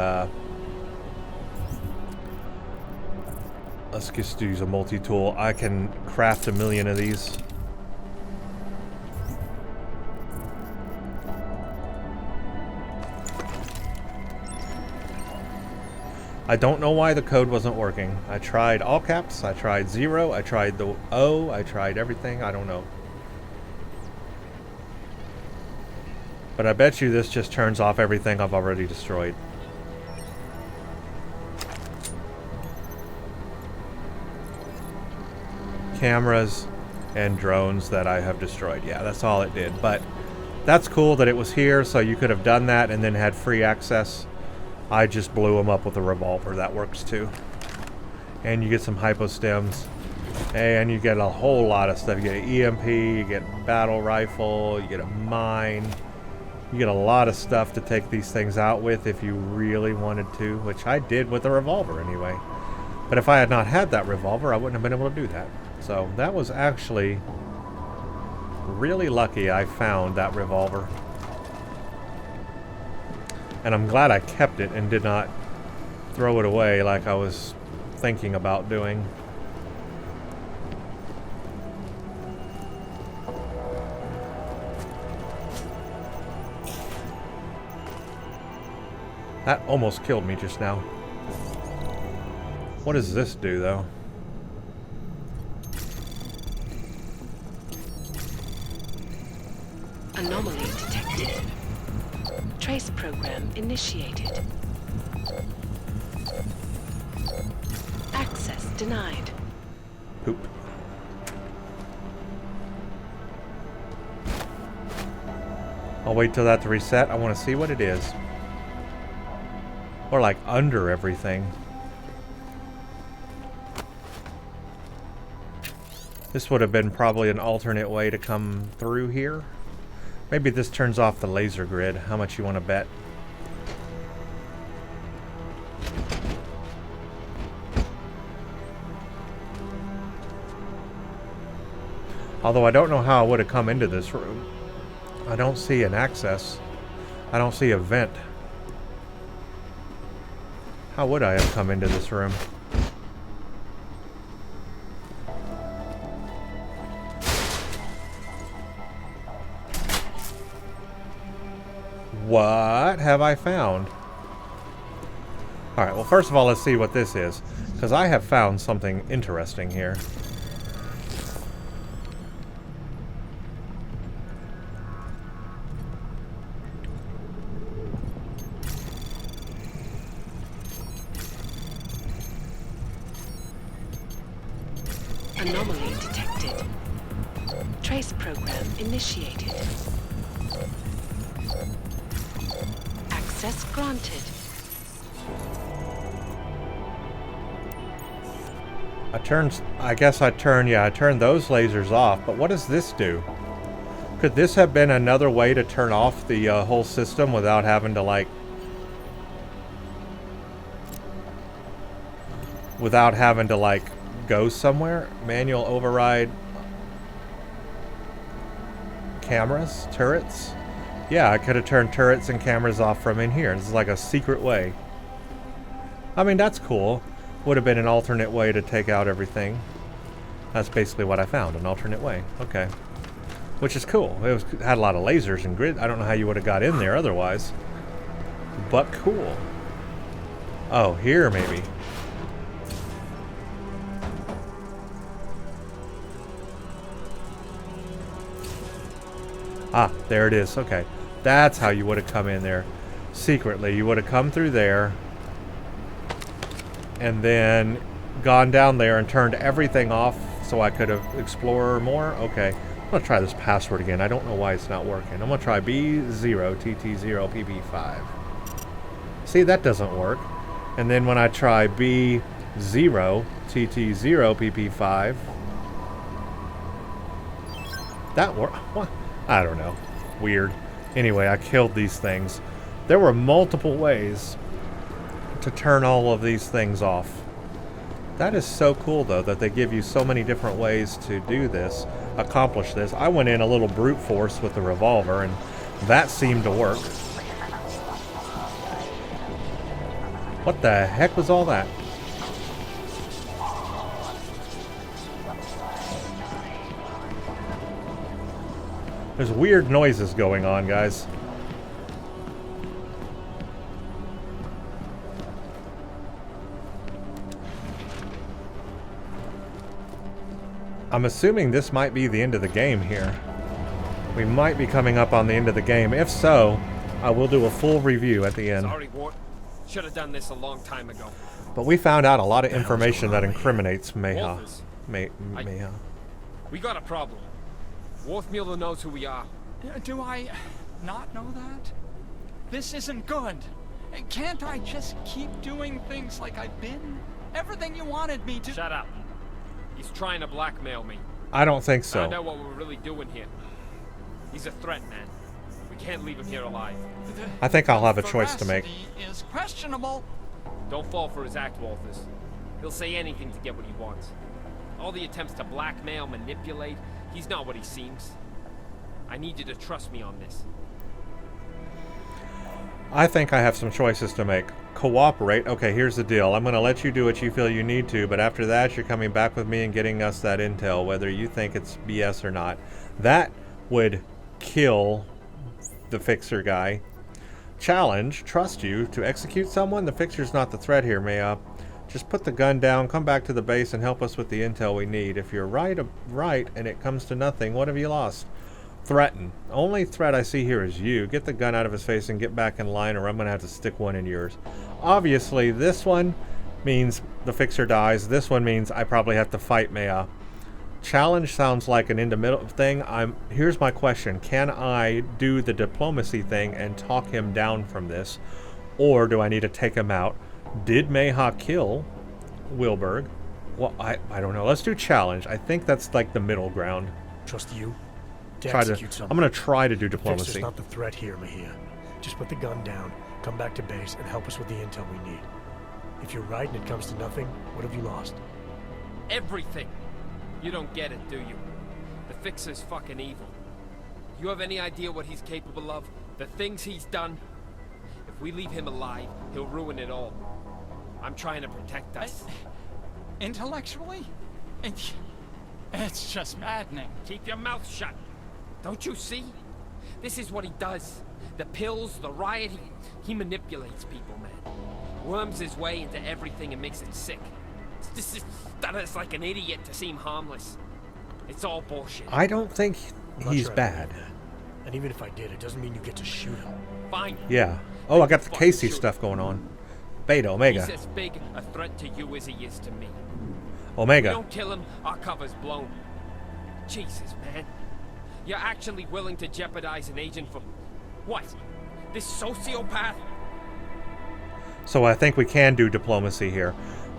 let's just use a multi-tool. I can craft 1,000,000 of these. I don't know why the code wasn't working. I tried all caps, I tried 0, I tried the O, I tried everything. I don't know. But I bet you this just turns off everything I've already destroyed. Cameras and drones that I have destroyed. Yeah, that's all it did. But that's cool that it was here, so you could have done that and then had free access. I just blew them up with a revolver. That works too. And you get some hypostems. And you get a whole lot of stuff. You get an EMP, you get a battle rifle, you get a mine. You get a lot of stuff to take these things out with if you really wanted to, which I did with a revolver anyway. But if I had not had that revolver, I wouldn't have been able to do that. So that was actually really lucky I found that revolver. And I'm glad I kept it and did not throw it away like I was thinking about doing. That almost killed me just now. What does this do, though? Anomaly detected. Trace program initiated. Access denied. Poop. I'll wait till that to reset. I want to see what it is. Or like under everything. This would have been probably an alternate way to come through here. Maybe this turns off the laser grid. How much you want to bet? Although I don't know how I would have come into this room. I don't see an access. I don't see a vent. How would I have come into this room? What have I found? Alright, well first of all let's see what this is. Because I have found something interesting here. Anomaly detected. Trace program initiated. Access granted. I guess I turned those lasers off, but what does this do? Could this have been another way to turn off the whole system without having to like... go somewhere? Manual override cameras? Turrets? Yeah, I could have turned turrets and cameras off from in here. This is like a secret way. I mean, that's cool. Would have been an alternate way to take out everything. That's basically what I found, an alternate way. Okay. Which is cool. It had a lot of lasers and grid. I don't know how you would have got in there otherwise. But cool. Oh, here maybe. Ah, there it is. Okay. That's how you would have come in there. Secretly, you would have come through there and then gone down there and turned everything off so I could have explored more. Okay. I'm going to try this password again. I don't know why it's not working. I'm going to try B0TT0PP5. See, that doesn't work. And then when I try B0TT0PP5, that worked. What? I don't know. Weird. Anyway, I killed these things. There were multiple ways to turn all of these things off. That is so cool, though, that they give you so many different ways to do this, accomplish this. I went in a little brute force with the revolver, and that seemed to work. What the heck was all that? There's weird noises going on, guys. I'm assuming this might be the end of the game here. We might be coming up on the end of the game. If so, I will do a full review at the end. Sorry, Ward. Should have done this a long time ago. But we found out a lot of information that incriminates Mayha. Mayha. We got a problem. Wolf Mueller knows who we are. Do I not know that? This isn't good. Can't I just keep doing things like I've been? Everything you wanted me to... Shut up. He's trying to blackmail me. I don't think so. I know what we're really doing here. He's a threat, man. We can't leave him here alive. I think I'll have a choice to make. Is questionable. Don't fall for his act, Walters. He'll say anything to get what he wants. All the attempts to blackmail, manipulate, he's not what he seems. I need you to trust me on this. I think I have some choices to make. Cooperate. Okay, here's the deal. I'm going to let you do what you feel you need to, but after that, you're coming back with me and getting us that intel, whether you think it's BS or not. That would kill the fixer guy. Challenge, trust you to execute someone? The fixer's not the threat here, Maya. Just put the gun down, come back to the base, and help us with the intel we need. If you're right, and it comes to nothing, what have you lost? Threaten. Only threat I see here is you. Get the gun out of his face and get back in line, or I'm going to have to stick one in yours. Obviously, this one means the fixer dies. This one means I probably have to fight Maya. Challenge sounds like an in-the-middle thing. Here's my question. Can I do the diplomacy thing and talk him down from this? Or do I need to take him out? Did Mayha kill Wilberg? Well, I don't know. Let's do challenge. I think that's like the middle ground. Trust you to I'm execute going to try to do diplomacy. The fixer's not the threat here, Mejia. Just put the gun down, come back to base, and help us with the intel we need. If you're right and it comes to nothing, what have you lost? Everything. You don't get it, do you? The fixer's fucking evil. You have any idea what he's capable of? The things he's done? If we leave him alive, he'll ruin it all. I'm trying to protect us. Intellectually? It's just maddening. Keep your mouth shut. Don't you see? This is what he does. The pills, the riot, he manipulates people, man. Worms his way into everything and makes it sick. This is done us like an idiot to seem harmless. It's all bullshit. I don't think he's bad. And even if I did, it doesn't mean you get to shoot him. Fine. Yeah. Oh, I got the Casey stuff going on. Beta, Omega. He's as big a threat to you as he is to me. Omega. If you don't kill him, our cover's blown. Jesus, man. You're actually willing to jeopardize an agent for... what? This sociopath? So I think we can do diplomacy here.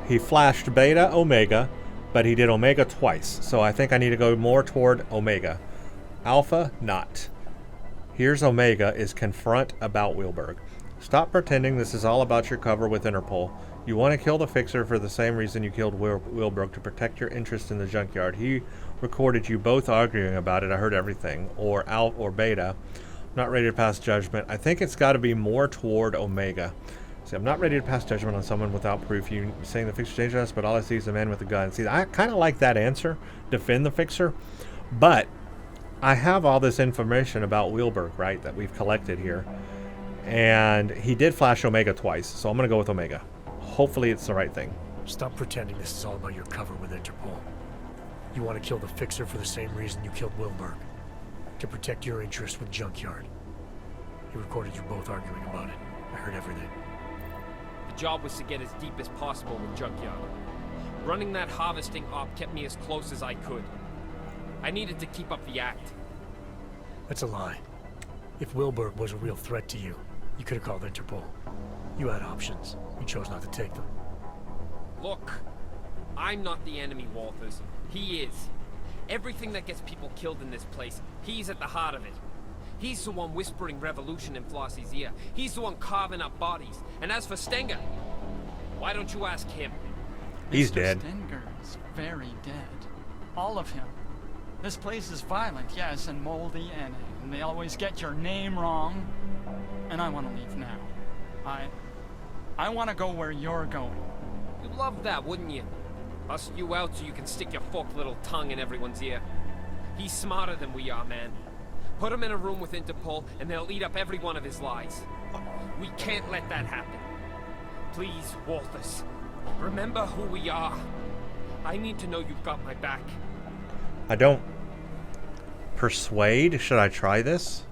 He flashed Beta, Omega, but he did Omega twice. So I think I need to go more toward Omega. Alpha, not. Here's Omega is confront about Wilberg. Stop pretending this is all about your cover with Interpol. You want to kill the fixer for the same reason you killed Wilberg, to protect your interest in the junkyard. He recorded you both arguing about it. I heard everything. Or Alpha or Beta. Not ready to pass judgment. I think it's got to be more toward Omega. See, I'm not ready to pass judgment on someone without proof. You saying the fixer's dangerous, but all I see is a man with a gun. See, I kind of like that answer. Defend the fixer. But I have all this information about Wilberg, right, that we've collected here. And he did flash Omega twice, so I'm going to go with Omega. Hopefully it's the right thing. Stop pretending this is all about your cover with Interpol. You want to kill the fixer for the same reason you killed Wilberg. To protect your interest with Junkyard. He recorded you both arguing about it. I heard everything. The job was to get as deep as possible with Junkyard. Running that harvesting op kept me as close as I could. I needed to keep up the act. That's a lie. If Wilberg was a real threat to you, you could have called Interpol. You had options. You chose not to take them. Look, I'm not the enemy, Walters. He is. Everything that gets people killed in this place, he's at the heart of it. He's the one whispering revolution in Flossie's ear. He's the one carving up bodies. And as for Stenger, why don't you ask him? He's Mr. dead. Stenger's very dead. All of him. This place is violent, yes, and moldy, and they always get your name wrong. And I want to leave now. I want to go where you're going. You'd love that, wouldn't you? Bust you out so you can stick your forked little tongue in everyone's ear. He's smarter than we are, man. Put him in a room with Interpol, and they'll eat up every one of his lies. We can't let that happen. Please, Walters, remember who we are. I need to know you've got my back. I don't... Persuade? Should I try this?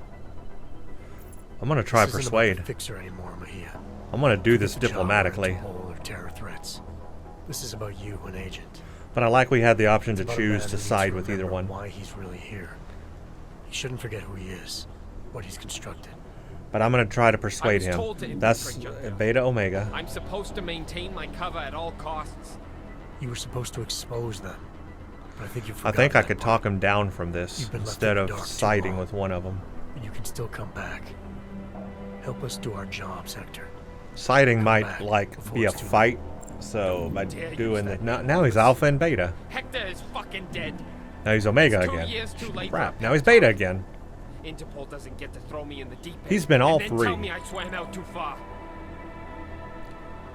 I'm going to try persuade. Fixer anymore, Mejia. I'm going to do this diplomatically. Or terror threats. This is about you, an agent. But I like we had the option to choose to side with either one. Why he's really here. He shouldn't forget who he is, what he's constructed. But I'm going to try to persuade him. That's Beta Omega. I'm supposed to maintain my cover at all costs. You were supposed to expose them. But I think you I think I could talk him down from this instead of siding with one of them. But you can still come back. Help us do our jobs, Hector. Siding might be a fight. So by doing that, now he's Alpha and Beta. Hector is fucking dead. Now he's Omega again. Crap! Now he's Beta again. Interpol doesn't get to throw me in the deep end. He's been all and then three. Tell me I swam out too far.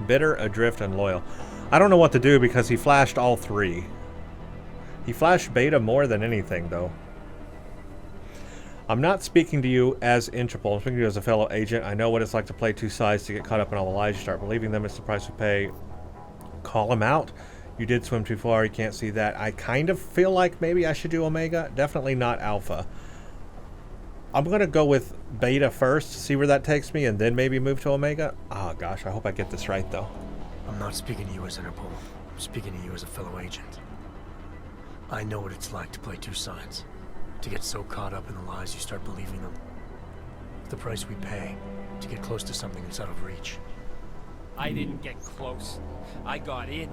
Bitter, adrift, and loyal. I don't know what to do because he flashed all three. He flashed Beta more than anything, though. I'm not speaking to you as Interpol. I'm speaking to you as a fellow agent. I know what it's like to play two sides, to get caught up in all the lies. You start believing them. It's the price we pay. Call him out. You did swim too far. You can't see that. I kind of feel like maybe I should do Omega. Definitely not Alpha. I'm going to go with Beta first, see where that takes me, and then maybe move to Omega. Oh, gosh. I hope I get this right, though. I'm not speaking to you as Interpol. I'm speaking to you as a fellow agent. I know what it's like to play two sides. To get so caught up in the lies you start believing them. It's the price we pay to get close to something that's out of reach. I didn't get close. I got in.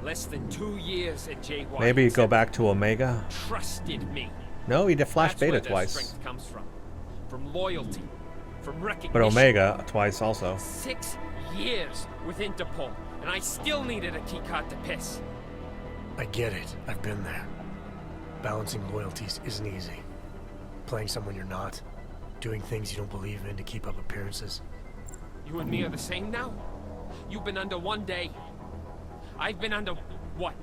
Less than 2 years at JY. Maybe go back to Omega. Trusted me. No, he did Flash That's Beta where their twice. Strength comes from loyalty, from recognition. But Omega twice also. 6 years with Interpol, and I still needed a keycard to piss. I get it. I've been there. Balancing loyalties isn't easy. Playing someone you're not. Doing things you don't believe in to keep up appearances. You and me are the same now. You've been under 1 day. I've been under, what?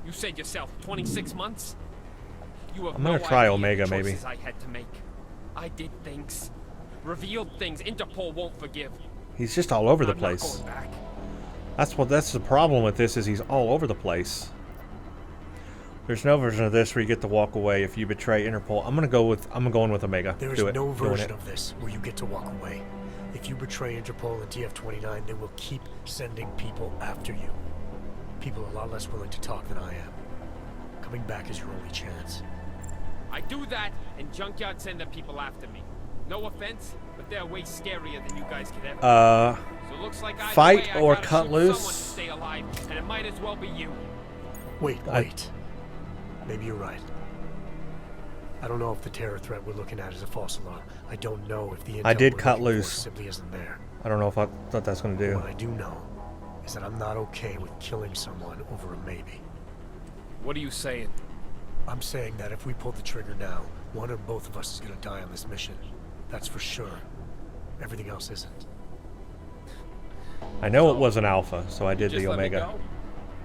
You said yourself, 26 months? You have I'm gonna no try idea Omega, the maybe. choices I had to make. I did things. Revealed things Interpol won't forgive. He's just all over the I'm not place. going back. That's the problem with this, is he's all over the place. There's no version of this where you get to walk away if you betray Interpol. I'm going with Omega. There is Do it. no Doing version it. of this where you get to walk away. If you betray Interpol and TF-29, they will keep sending people after you. People a lot less willing to talk than I am. Coming back is your only chance. I do that, and Junkyard send the people after me. No offense, but they're way scarier than you guys could ever. So it looks like either fight way, I or gotta cut shoot loose? someone to stay alive, and it might as well be you. Wait. Maybe you're right. I don't know if the terror threat we're looking at is a false alarm. I don't know if the intel I did we're cut looking for loose. simply isn't there. I don't know if I thought that's going to do. What I do know is that I'm not okay with killing someone over a maybe. What are you saying? I'm saying that if we pull the trigger now, one or both of us is going to die on this mission. That's for sure. Everything else isn't. I know it was an Alpha, so I did Just the let me Omega. go?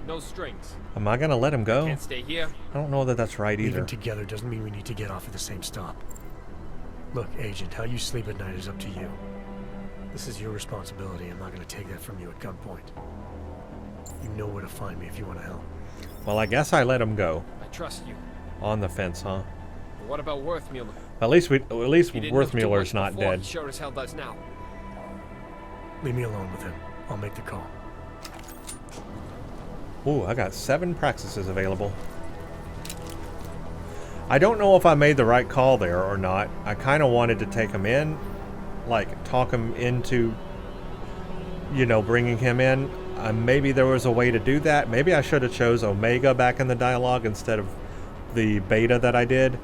No strings. Am I going to let him go? Can't stay here. I don't know that that's right either. Leaving together doesn't mean we need to get off at the same stop. Look, Agent, how you sleep at night is up to you. This is your responsibility. I'm not going to take that from you at gunpoint. You know where to find me if you want to help. Well, I guess I let him go. I trust you. On the fence, huh? But what about Worthmuller? At least He didn't know too Worthmuller's much not before, dead. He sure as hell does now. Leave me alone with him. I'll make the call. Ooh, I got 7 praxises available. I don't know if I made the right call there or not. I kind of wanted to take him in, like talk him into, bringing him in. Maybe there was a way to do that. Maybe I should have chose Omega back in the dialogue instead of the Beta that I did.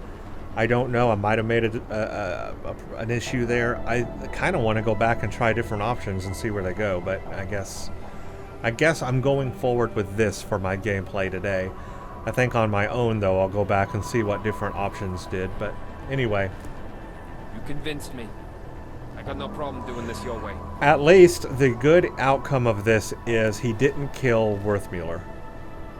I don't know. I might have made an issue there. I kind of want to go back and try different options and see where they go, but I guess I'm going forward with this for my gameplay today. I think on my own, though, I'll go back and see what different options did. But anyway. You convinced me. I got no problem doing this your way. At least the good outcome of this is he didn't kill Worthmuller,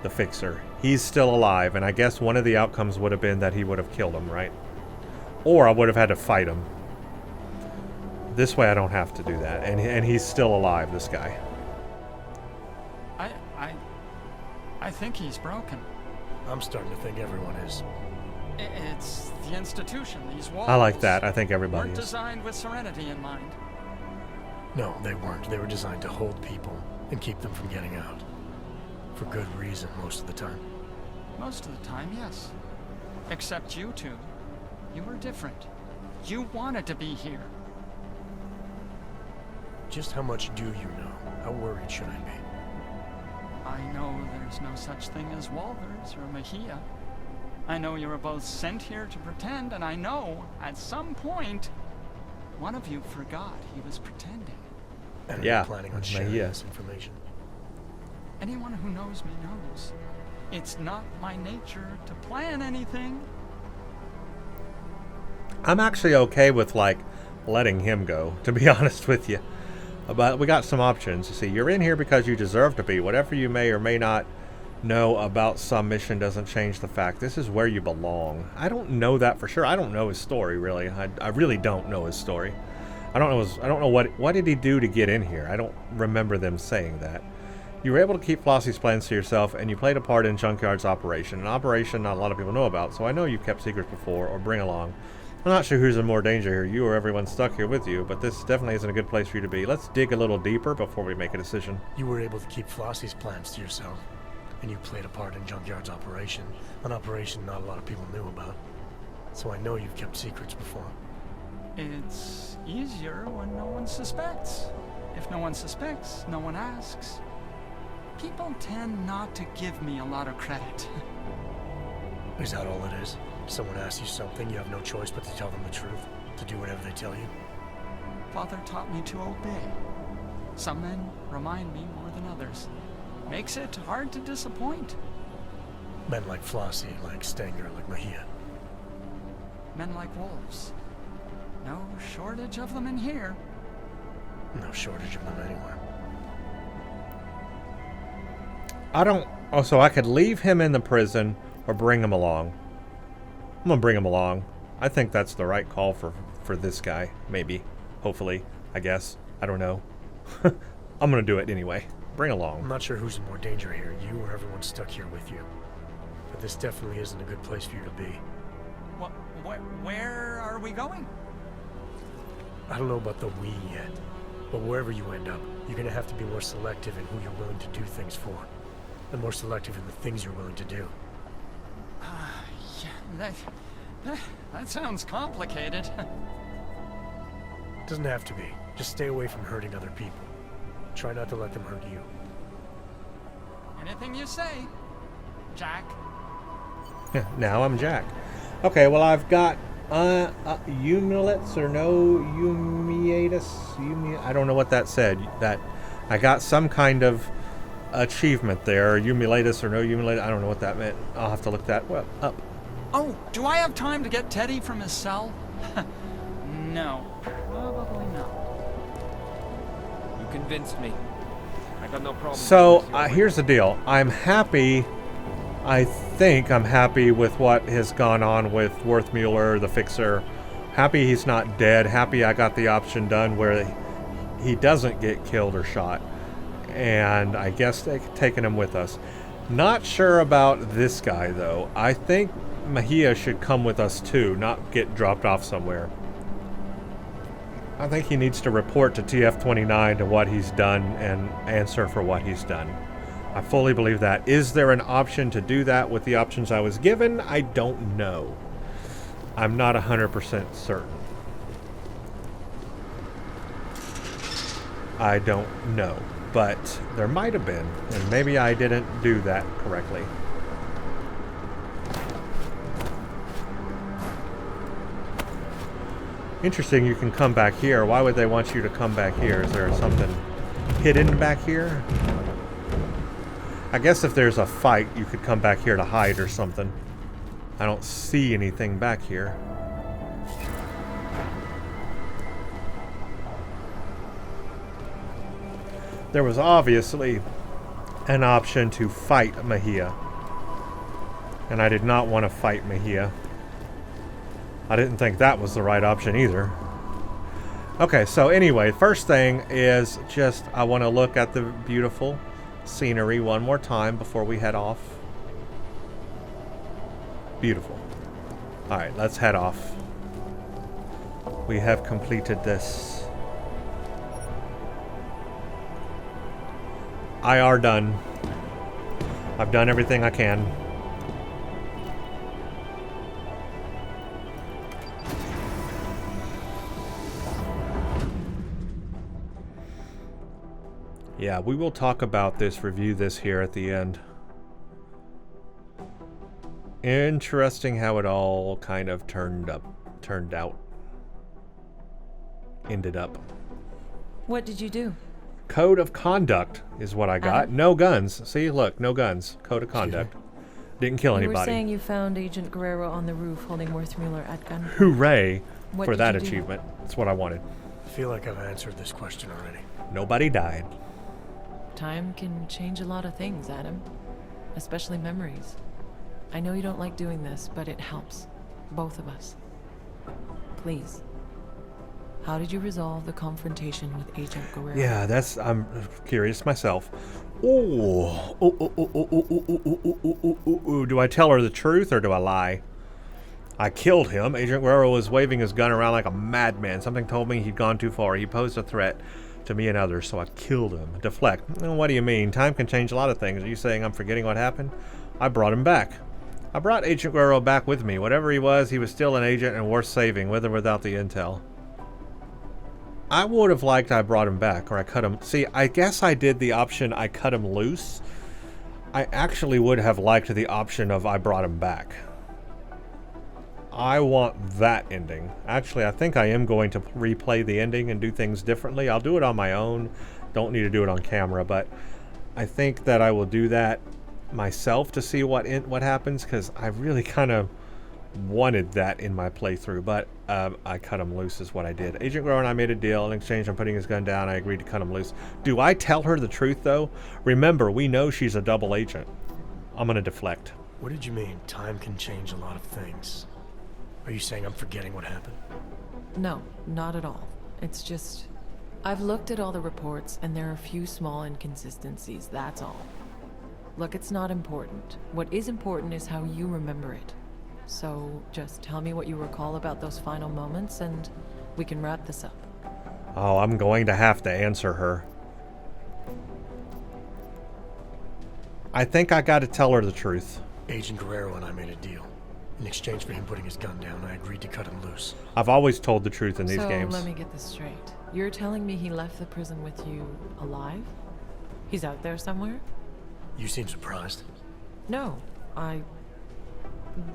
the Fixer. He's still alive, and I guess one of the outcomes would have been that he would have killed him, right? Or I would have had to fight him. This way I don't have to do that, and he's still alive, this guy. I think he's broken. I'm starting to think everyone is. It's the institution, these walls. I like that. I think everybody weren't is. designed with serenity in mind. No, they weren't. They were designed to hold people and keep them from getting out. For good reason, most of the time. Most of the time, yes. Except you two. You were different. You wanted to be here. Just how much do you know? How worried should I be? I know there's no such thing as Walters or Mejia. I know you were both sent here to pretend, and I know, at some point, one of you forgot he was pretending. And yeah, I'm planning on sharing this information. Anyone who knows me knows. It's not my nature to plan anything. I'm actually okay with, letting him go, to be honest with you. But we got some options. You see, you're in here because you deserve to be. Whatever you may or may not know about some mission doesn't change the fact this is where you belong. I don't know that for sure. I don't know his story, really. I really don't know his story. I don't know what did he do to get in here. I don't remember them saying that. You were able to keep Flossie's plans to yourself, and you played a part in Junkyard's operation. An operation not a lot of people know about, so I know you've kept secrets before, or bring along. I'm not sure who's in more danger here, you or everyone stuck here with you, but this definitely isn't a good place for you to be. Let's dig a little deeper before we make a decision. You were able to keep Flossie's plans to yourself, and you played a part in Junkyard's operation. An operation not a lot of people knew about. So I know you've kept secrets before. It's easier when no one suspects. If no one suspects, no one asks. People tend not to give me a lot of credit. Is that all it is? Someone asks you something, you have no choice but to tell them the truth, to do whatever they tell you? Father taught me to obey. Some men remind me more than others. Makes it hard to disappoint. Men like Flossie, like Stanger, like Mejia. Men like wolves. No shortage of them in here. No shortage of them anywhere. So I could leave him in the prison or bring him along. I'm gonna bring him along. I think that's the right call for this guy. Maybe. Hopefully. I guess. I don't know. I'm gonna do it anyway. Bring along. I'm not sure who's in more danger here, you or everyone stuck here with you. But this definitely isn't a good place for you to be. Where are we going? I don't know about the we yet, but wherever you end up, you're gonna have to be more selective in who you're willing to do things for. And more selective in the things you're willing to do. Yeah, that sounds complicated. It doesn't have to be. Just stay away from hurting other people. Try not to let them hurt you. Anything you say, Jack. Now I'm Jack. Okay, well I've got humulets or no humiatus. I don't know what that said. That I got some kind of achievement there. Humulatus or no humulatus. I don't know what that meant. I'll have to look that up. Oh, do I have time to get Teddy from his cell? No, probably not. You convinced me. I got no problem. So here's the deal. I'm happy. I think I'm happy with what has gone on with Worthmuller, the fixer. Happy he's not dead. Happy I got the option done where he doesn't get killed or shot. And I guess they've taken him with us. Not sure about this guy, though. I think Mejia should come with us, too, not get dropped off somewhere. I think he needs to report to TF-29 to what he's done and answer for what he's done. I fully believe that. Is there an option to do that with the options I was given? I don't know. I'm not 100% certain. I don't know. But there might have been, and maybe I didn't do that correctly. Interesting, you can come back here. Why would they want you to come back here? Is there something hidden back here? I guess if there's a fight, you could come back here to hide or something. I don't see anything back here. There was obviously an option to fight Mejia. And I did not want to fight Mejia. I didn't think that was the right option either. Okay, so anyway, first thing is just I want to look at the beautiful scenery one more time before we head off. Beautiful. Alright, let's head off. We have completed this. IR done. I've done everything I can. Yeah, we will talk about this, review this here at the end. Interesting how it all kind of turned out. Ended up. What did you do? Code of conduct is what I got. No guns. See, look, no guns. Code of conduct. Didn't kill anybody. You were saying you found Agent Guerrero on the roof holding Worthmuller at gunpoint. Hooray What for did that you do? achievement. That's what I wanted. I feel like I've answered this question already. Nobody died. Time can change a lot of things, Adam. especially memories. I know you don't like doing this, but it helps. Both of us. Please. How did you resolve the confrontation with Agent Guerrero? Yeah, I'm curious myself. Ooh. Do I tell her the truth or do I lie? I killed him. Agent Guerrero was waving his gun around like a madman. Something told me he'd gone too far. He posed a threat to me and others, so I killed him. Deflect. What do you mean? Time can change a lot of things. Are you saying I'm forgetting what happened? I brought him back. I brought Agent Guerrero back with me. Whatever he was still an agent and worth saving, with or without the intel. I would have liked I brought him back, or I cut him. See, I guess I did the option I cut him loose. I actually would have liked the option of I brought him back. I want that ending. Actually, I think I am going to replay the ending and do things differently. I'll do it on my own. Don't need to do it on camera, but I think that I will do that myself to see what happens, because I really kind of wanted that in my playthrough, but I cut him loose is what I did. Agent Guerrero and I made a deal. In exchange, I'm putting his gun down. I agreed to cut him loose. Do I tell her the truth, though? Remember, we know she's a double agent. I'm going to deflect. What did you mean, time can change a lot of things? Are you saying I'm forgetting what happened? No, not at all. It's just... I've looked at all the reports, and there are a few small inconsistencies, that's all. Look, it's not important. What is important is how you remember it. So, just tell me what you recall about those final moments, and we can wrap this up. Oh, I'm going to have to answer her. I think I got to tell her the truth. Agent Guerrero and I made a deal. In exchange for him putting his gun down, I agreed to cut him loose. I've always told the truth in these games. So, let me get this straight. You're telling me he left the prison with you alive? He's out there somewhere? You seem surprised. No,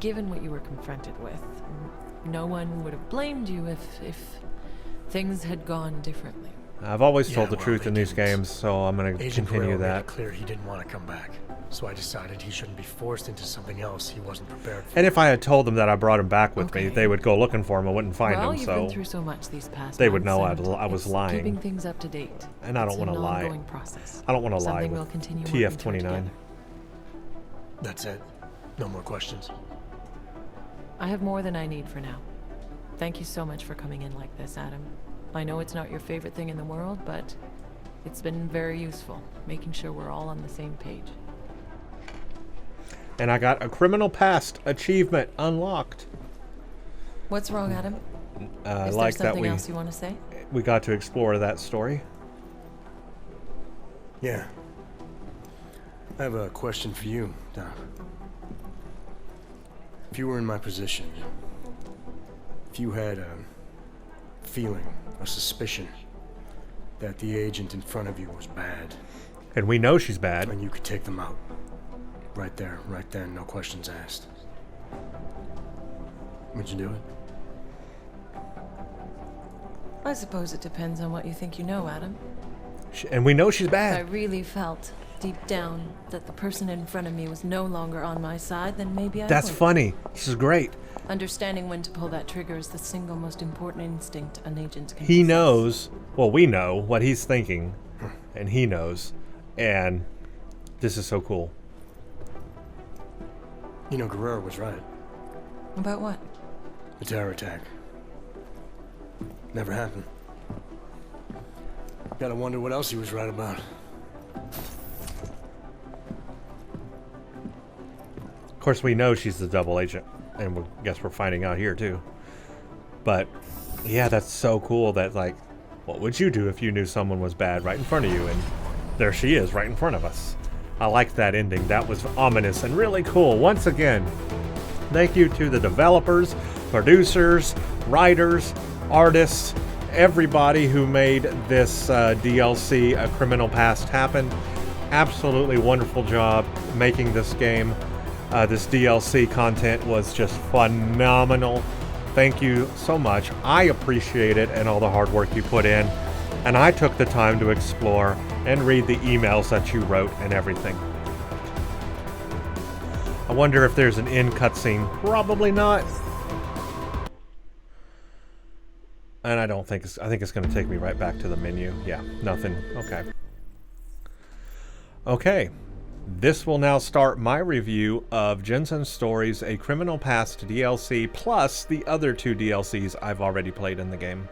given what you were confronted with, no one would have blamed you if things had gone differently. I've always told the truth in these games, so I'm going to continue that. Made it clear he didn't want to come back, so I decided he shouldn't be forced into something else he wasn't prepared for. And if I had told them that I brought him back with me, they would go looking for him and wouldn't find him. You've been through so much these past they would know months, I was lying. Keeping things up to date. And I don't want to lie. Process. I don't want to lie Something with we'll continue TF29. That's it. No more questions. I have more than I need for now. Thank you so much for coming in like this, Adam. I know it's not your favorite thing in the world, but it's been very useful, making sure we're all on the same page. And I got a criminal past achievement unlocked. What's wrong, Adam? I Is like there something that else you want to say? we got to explore that story. Yeah. I have a question for you, Doc. If you were in my position, if you had a feeling, a suspicion, that the agent in front of you was bad. And we know she's bad. And you could take them out. Right there, right then, no questions asked. Would you do it? I suppose it depends on what you think you know, Adam. And we know she's bad. If I really felt deep down that the person in front of me was no longer on my side, then maybe I would. That's funny. This is great. Understanding when to pull that trigger is the single most important instinct an agent can He possess. knows, well, we know what he's thinking, and he knows, and this is so cool. You know, Guerrero was right. About what? The terror attack. Never happened. Gotta wonder what else he was right about. Of course, we know she's the double agent, and I guess we're finding out here, too. But, yeah, that's so cool that, like, what would you do if you knew someone was bad right in front of you? And there she is, right in front of us. I liked that ending. That was ominous and really cool. Once again, thank you to the developers, producers, writers, artists, everybody who made this DLC, A Criminal Past, happen. Absolutely wonderful job making this game. This DLC content was just phenomenal. Thank you so much. I appreciate it and all the hard work you put in. And I took the time to explore and read the emails that you wrote and everything. I wonder if there's an end cutscene. Probably not. And I don't think it's, I think it's going to take me right back to the menu. Yeah, nothing. Okay. Okay. This will now start my review of Jensen's Stories, A Criminal Past DLC, plus the other 2 DLCs I've already played in the game.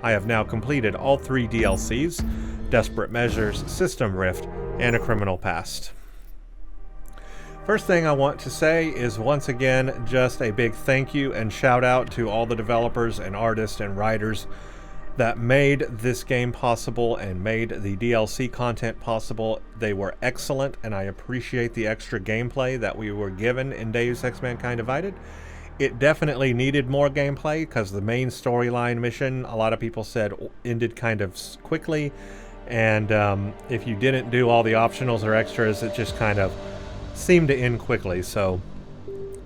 I have now completed all 3 DLCs, Desperate Measures, System Rift, and A Criminal Past. First thing I want to say is, once again, just a big thank you and shout out to all the developers and artists and writers that made this game possible and made the DLC content possible. They were excellent, and I appreciate the extra gameplay that we were given in Deus Ex Mankind Divided. It definitely needed more gameplay because the main storyline mission, a lot of people said, ended kind of quickly, and if you didn't do all the optionals or extras, it just kind of seemed to end quickly. So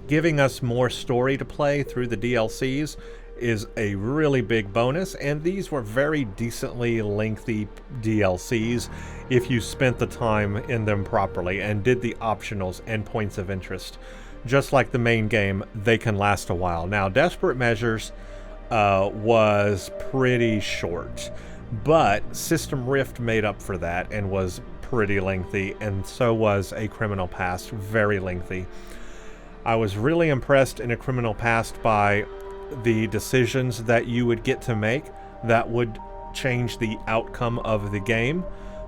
giving us more story to play through the DLCs is a really big bonus, and these were very decently lengthy DLCs if you spent the time in them properly and did the optionals and points of interest. Just like the main game, they can last a while. Now, Desperate Measures was pretty short, but System Rift made up for that and was pretty lengthy, and so was A Criminal Past, very lengthy. I was really impressed in A Criminal Past by the decisions that you would get to make that would change the outcome of the game.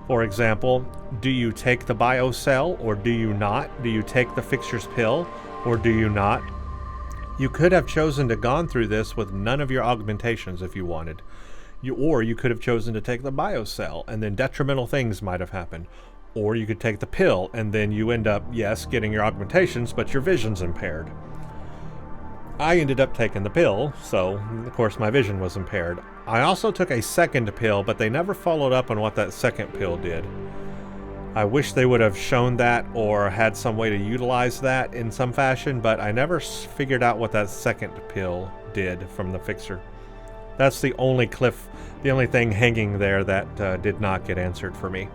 For example, do you take the biocell or do you not? Do you take the fixer's pill or do you not? You could have chosen to gone through this with none of your augmentations if you wanted. Or you could have chosen to take the biocell, and then detrimental things might have happened. Or you could take the pill, and then you end up, yes, getting your augmentations, but your vision's impaired. I ended up taking the pill, so of course my vision was impaired. I also took a second pill, but they never followed up on what that second pill did. I wish they would have shown that or had some way to utilize that in some fashion, but I never figured out what that second pill did from the fixer. That's the only thing hanging there that did not get answered for me.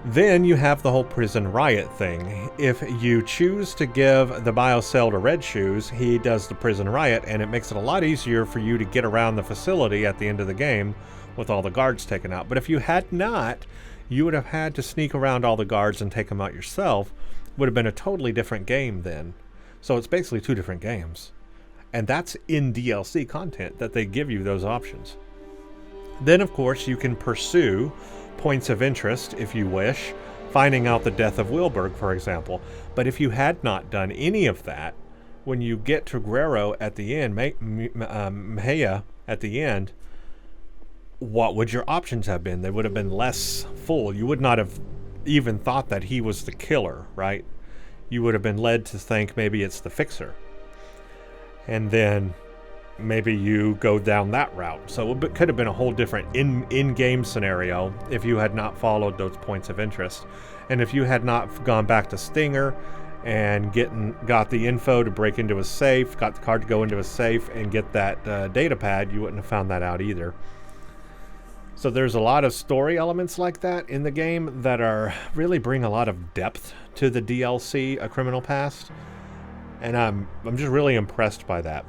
Then you have the whole prison riot thing. If you choose to give the biocell to Red Shoes, he does the prison riot, and it makes it a lot easier for you to get around the facility at the end of the game with all the guards taken out. But if you had not, you would have had to sneak around all the guards and take them out yourself. Would have been a totally different game then. So it's basically 2 different games. And that's in DLC content that they give you those options. Then, of course, you can pursue points of interest if you wish, finding out the death of Wilberg, for example. But if you had not done any of that, when you get to Guerrero at the end, Mejia at the end, what would your options have been? They would have been less full. You would not have even thought that he was the killer, right? You would have been led to think maybe it's the fixer. And then maybe you go down that route. So it could have been a whole different in-game scenario if you had not followed those points of interest. And if you had not gone back to Stinger and got the info to break into a safe, got the card to go into a safe and get that data pad, you wouldn't have found that out either. So there's a lot of story elements like that in the game that really bring a lot of depth to the DLC, A Criminal Past. And I'm just really impressed by that.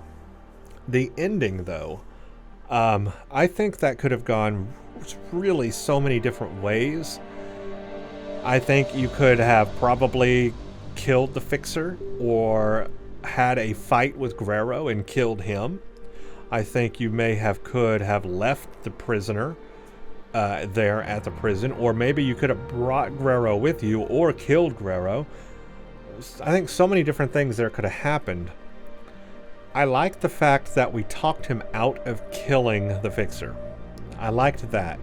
The ending, though, I think that could have gone really so many different ways. I think you could have probably killed the fixer or had a fight with Guerrero and killed him. I think you could have left the prisoner there at the prison, or maybe you could have brought Guerrero with you or killed Guerrero. I think so many different things there could have happened. I liked the fact that we talked him out of killing the fixer. I liked that.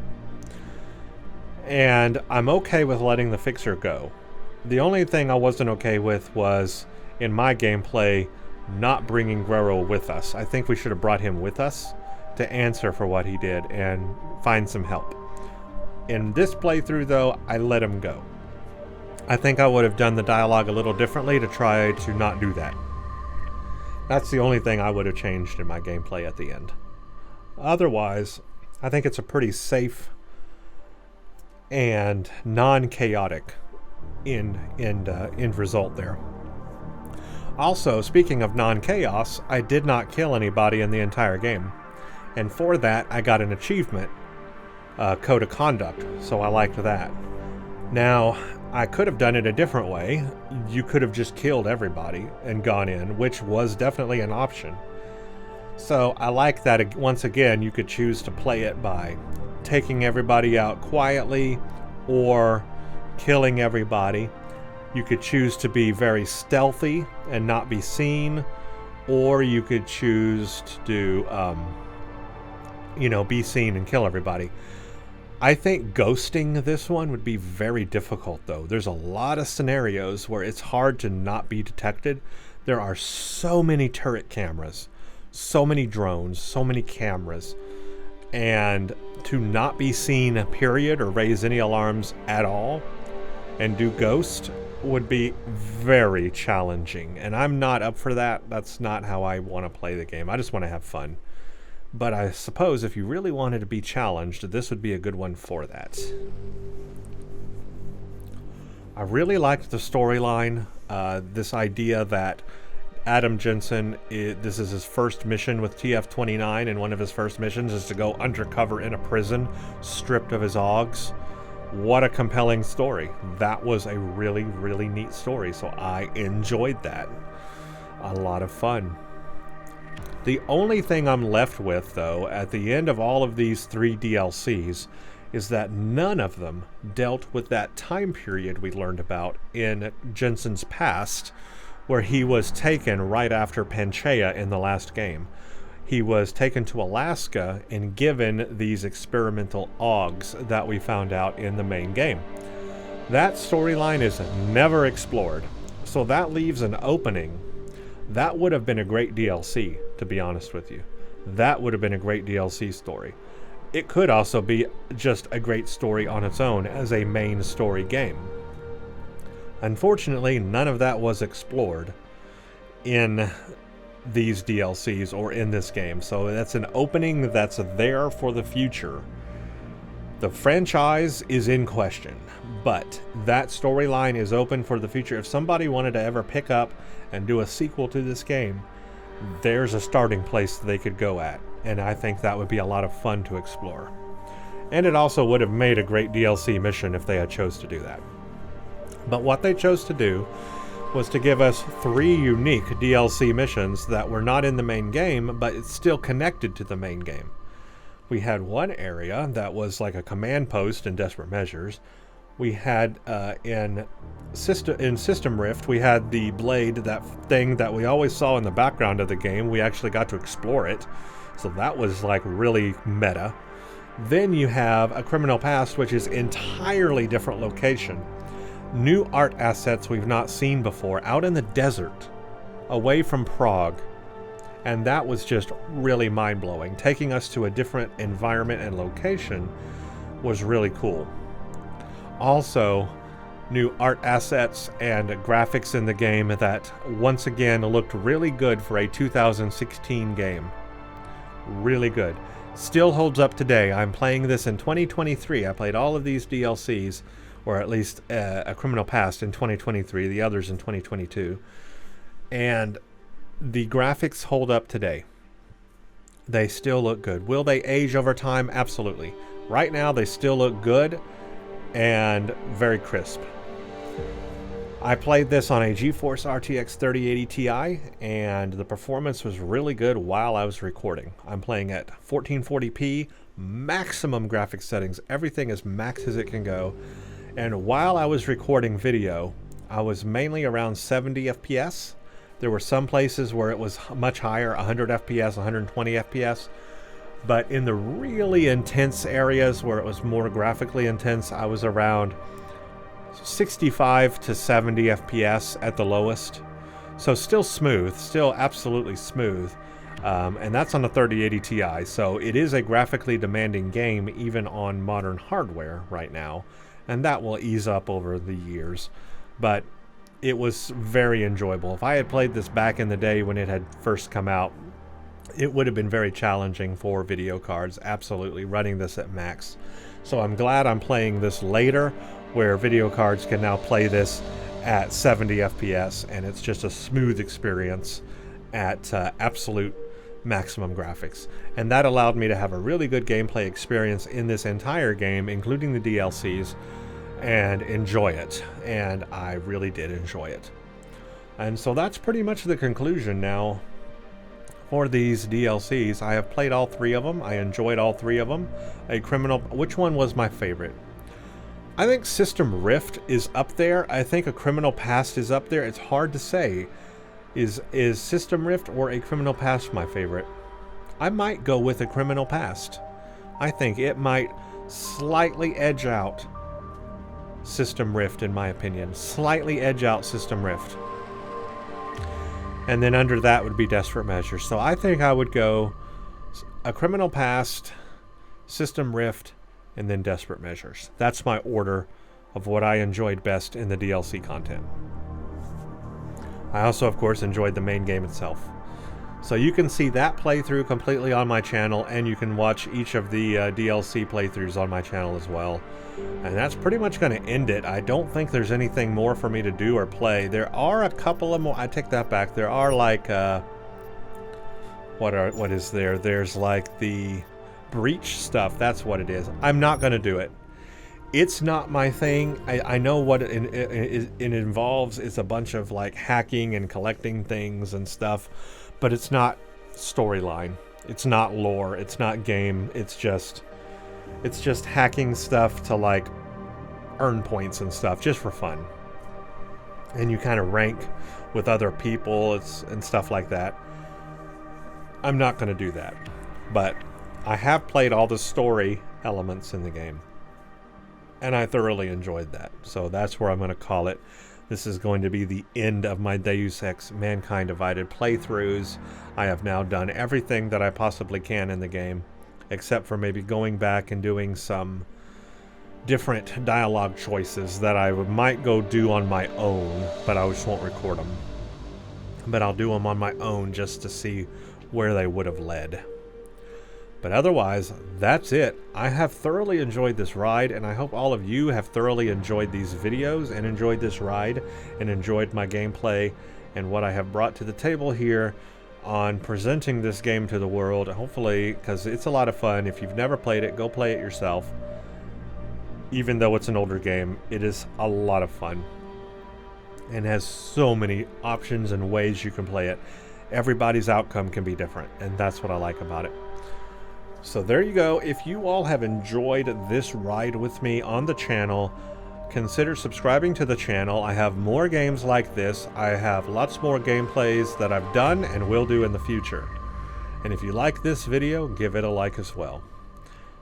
And I'm okay with letting the fixer go. The only thing I wasn't okay with was, in my gameplay, not bringing Guerrero with us. I think we should have brought him with us to answer for what he did and find some help. In this playthrough, though, I let him go. I think I would have done the dialogue a little differently to try to not do that. That's the only thing I would have changed in my gameplay at the end. Otherwise, I think it's a pretty safe and non-chaotic end result there. Also, speaking of non-chaos, I did not kill anybody in the entire game. And for that, I got an achievement, Code of Conduct, so I liked that. Now, I could have done it a different way. You could have just killed everybody and gone in, which was definitely an option. So I like that, once again, you could choose to play it by taking everybody out quietly or killing everybody. You could choose to be very stealthy and not be seen, or you could choose to do, be seen and kill everybody. I think ghosting this one would be very difficult, though. There's a lot of scenarios where it's hard to not be detected. There are so many turret cameras, so many drones, so many cameras, and to not be seen, period, or raise any alarms at all and do ghost would be very challenging, and I'm not up for that. That's not how I want to play the game. I just want to have fun. But I suppose if you really wanted to be challenged, this would be a good one for that. I really liked the storyline. This idea that Adam Jensen, this is his first mission with TF-29, and one of his first missions is to go undercover in a prison, stripped of his AUGs. What a compelling story. That was a really, really neat story, so I enjoyed that. A lot of fun. The only thing I'm left with, though, at the end of all of these 3 DLCs, is that none of them dealt with that time period we learned about in Jensen's past, where he was taken right after Panchaea in the last game. He was taken to Alaska and given these experimental AUGs that we found out in the main game. That storyline is never explored, so that leaves an opening. That would have been a great DLC, to be honest with you. That would have been a great DLC story. It could also be just a great story on its own as a main story game. Unfortunately, none of that was explored in these DLCs or in this game, so that's an opening that's there for the future. The franchise is in question, but that storyline is open for the future. If somebody wanted to ever pick up and do a sequel to this game, there's a starting place they could go at, and I think that would be a lot of fun to explore. And it also would have made a great DLC mission if they had chose to do that. But what they chose to do was to give us 3 unique DLC missions that were not in the main game, but it's still connected to the main game. We had one area that was like a command post in Desperate Measures. We had in System Rift, we had the blade, that thing that we always saw in the background of the game. We actually got to explore it, so that was like really meta. Then you have a Criminal Past, which is entirely different location. New art assets we've not seen before, out in the desert, away from Prague. And that was just really mind-blowing. Taking us to a different environment and location was really cool. Also, new art assets and graphics in the game that once again looked really good for a 2016 game. Really good. Still holds up today. I'm playing this in 2023. I played all of these DLCs, or at least a Criminal Past in 2023, the others in 2022. And the graphics hold up today. They still look good. Will they age over time? Absolutely. Right now, they still look good and very crisp. I played this on a GeForce RTX 3080 Ti, and the performance was really good while I was recording. I'm playing at 1440p, maximum graphics settings. Everything as max as it can go. And while I was recording video, I was mainly around 70 FPS. There were some places where it was much higher, 100 FPS, 120 FPS. But in the really intense areas where it was more graphically intense, I was around 65 to 70 FPS at the lowest. So still smooth, still absolutely smooth. And that's on the 3080 Ti. So it is a graphically demanding game even on modern hardware right now. And that will ease up over the years. But it was very enjoyable. If I had played this back in the day when it had first come out, it would have been very challenging for video cards, absolutely, running this at max. So I'm glad I'm playing this later, where video cards can now play this at 70 FPS, and it's just a smooth experience at absolute maximum graphics. And that allowed me to have a really good gameplay experience in this entire game, including the DLCs, and enjoy it. And I really did enjoy it. And so that's pretty much the conclusion now for these DLCs. I have played all 3 of them. I enjoyed all 3 of them. Which one was my favorite? I think System Rift is up there. I think A Criminal Past is up there. It's hard to say. Is System Rift or A Criminal Past my favorite? I might go with A Criminal Past. I think it might slightly edge out System Rift, in my opinion. Slightly edge out System Rift. And then under that would be Desperate Measures. So I think I would go A Criminal Past, System Rift, and then Desperate Measures. That's my order of what I enjoyed best in the DLC content. I also, of course, enjoyed the main game itself. So you can see that playthrough completely on my channel, and you can watch each of the DLC playthroughs on my channel as well. And that's pretty much going to end it. I don't think there's anything more for me to do or play. There are a couple of more. I take that back. There are like what is there? There's like the breach stuff. That's what it is. I'm not going to do it. It's not my thing. I know what it involves. It's a bunch of like hacking and collecting things and stuff, but it's not storyline. It's not lore. It's not game. It's just hacking stuff to like earn points and stuff just for fun. And you kind of rank with other people and stuff like that. I'm not going to do that. But I have played all the story elements in the game, and I thoroughly enjoyed that. So that's where I'm going to call it. This is going to be the end of my Deus Ex Mankind Divided playthroughs. I have now done everything that I possibly can in the game, except for maybe going back and doing some different dialogue choices that I might go do on my own, but I just won't record them. But I'll do them on my own just to see where they would have led. But otherwise, that's it. I have thoroughly enjoyed this ride, and I hope all of you have thoroughly enjoyed these videos and enjoyed this ride and enjoyed my gameplay and what I have brought to the table here on presenting this game to the world. Hopefully, because it's a lot of fun. If you've never played it, go play it yourself. Even though it's an older game, it is a lot of fun and has so many options and ways you can play it. Everybody's outcome can be different, and that's what I like about it. So there you go. If you all have enjoyed this ride with me on the channel, consider subscribing to the channel. I have more games like this. I have lots more gameplays that I've done and will do in the future. And if you like this video, give it a like as well.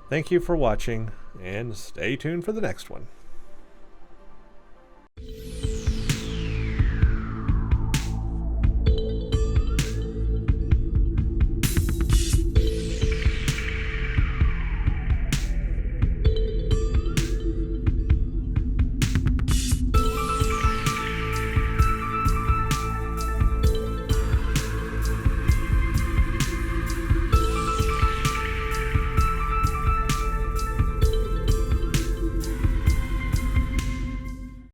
Thank you for watching, and stay tuned for the next one.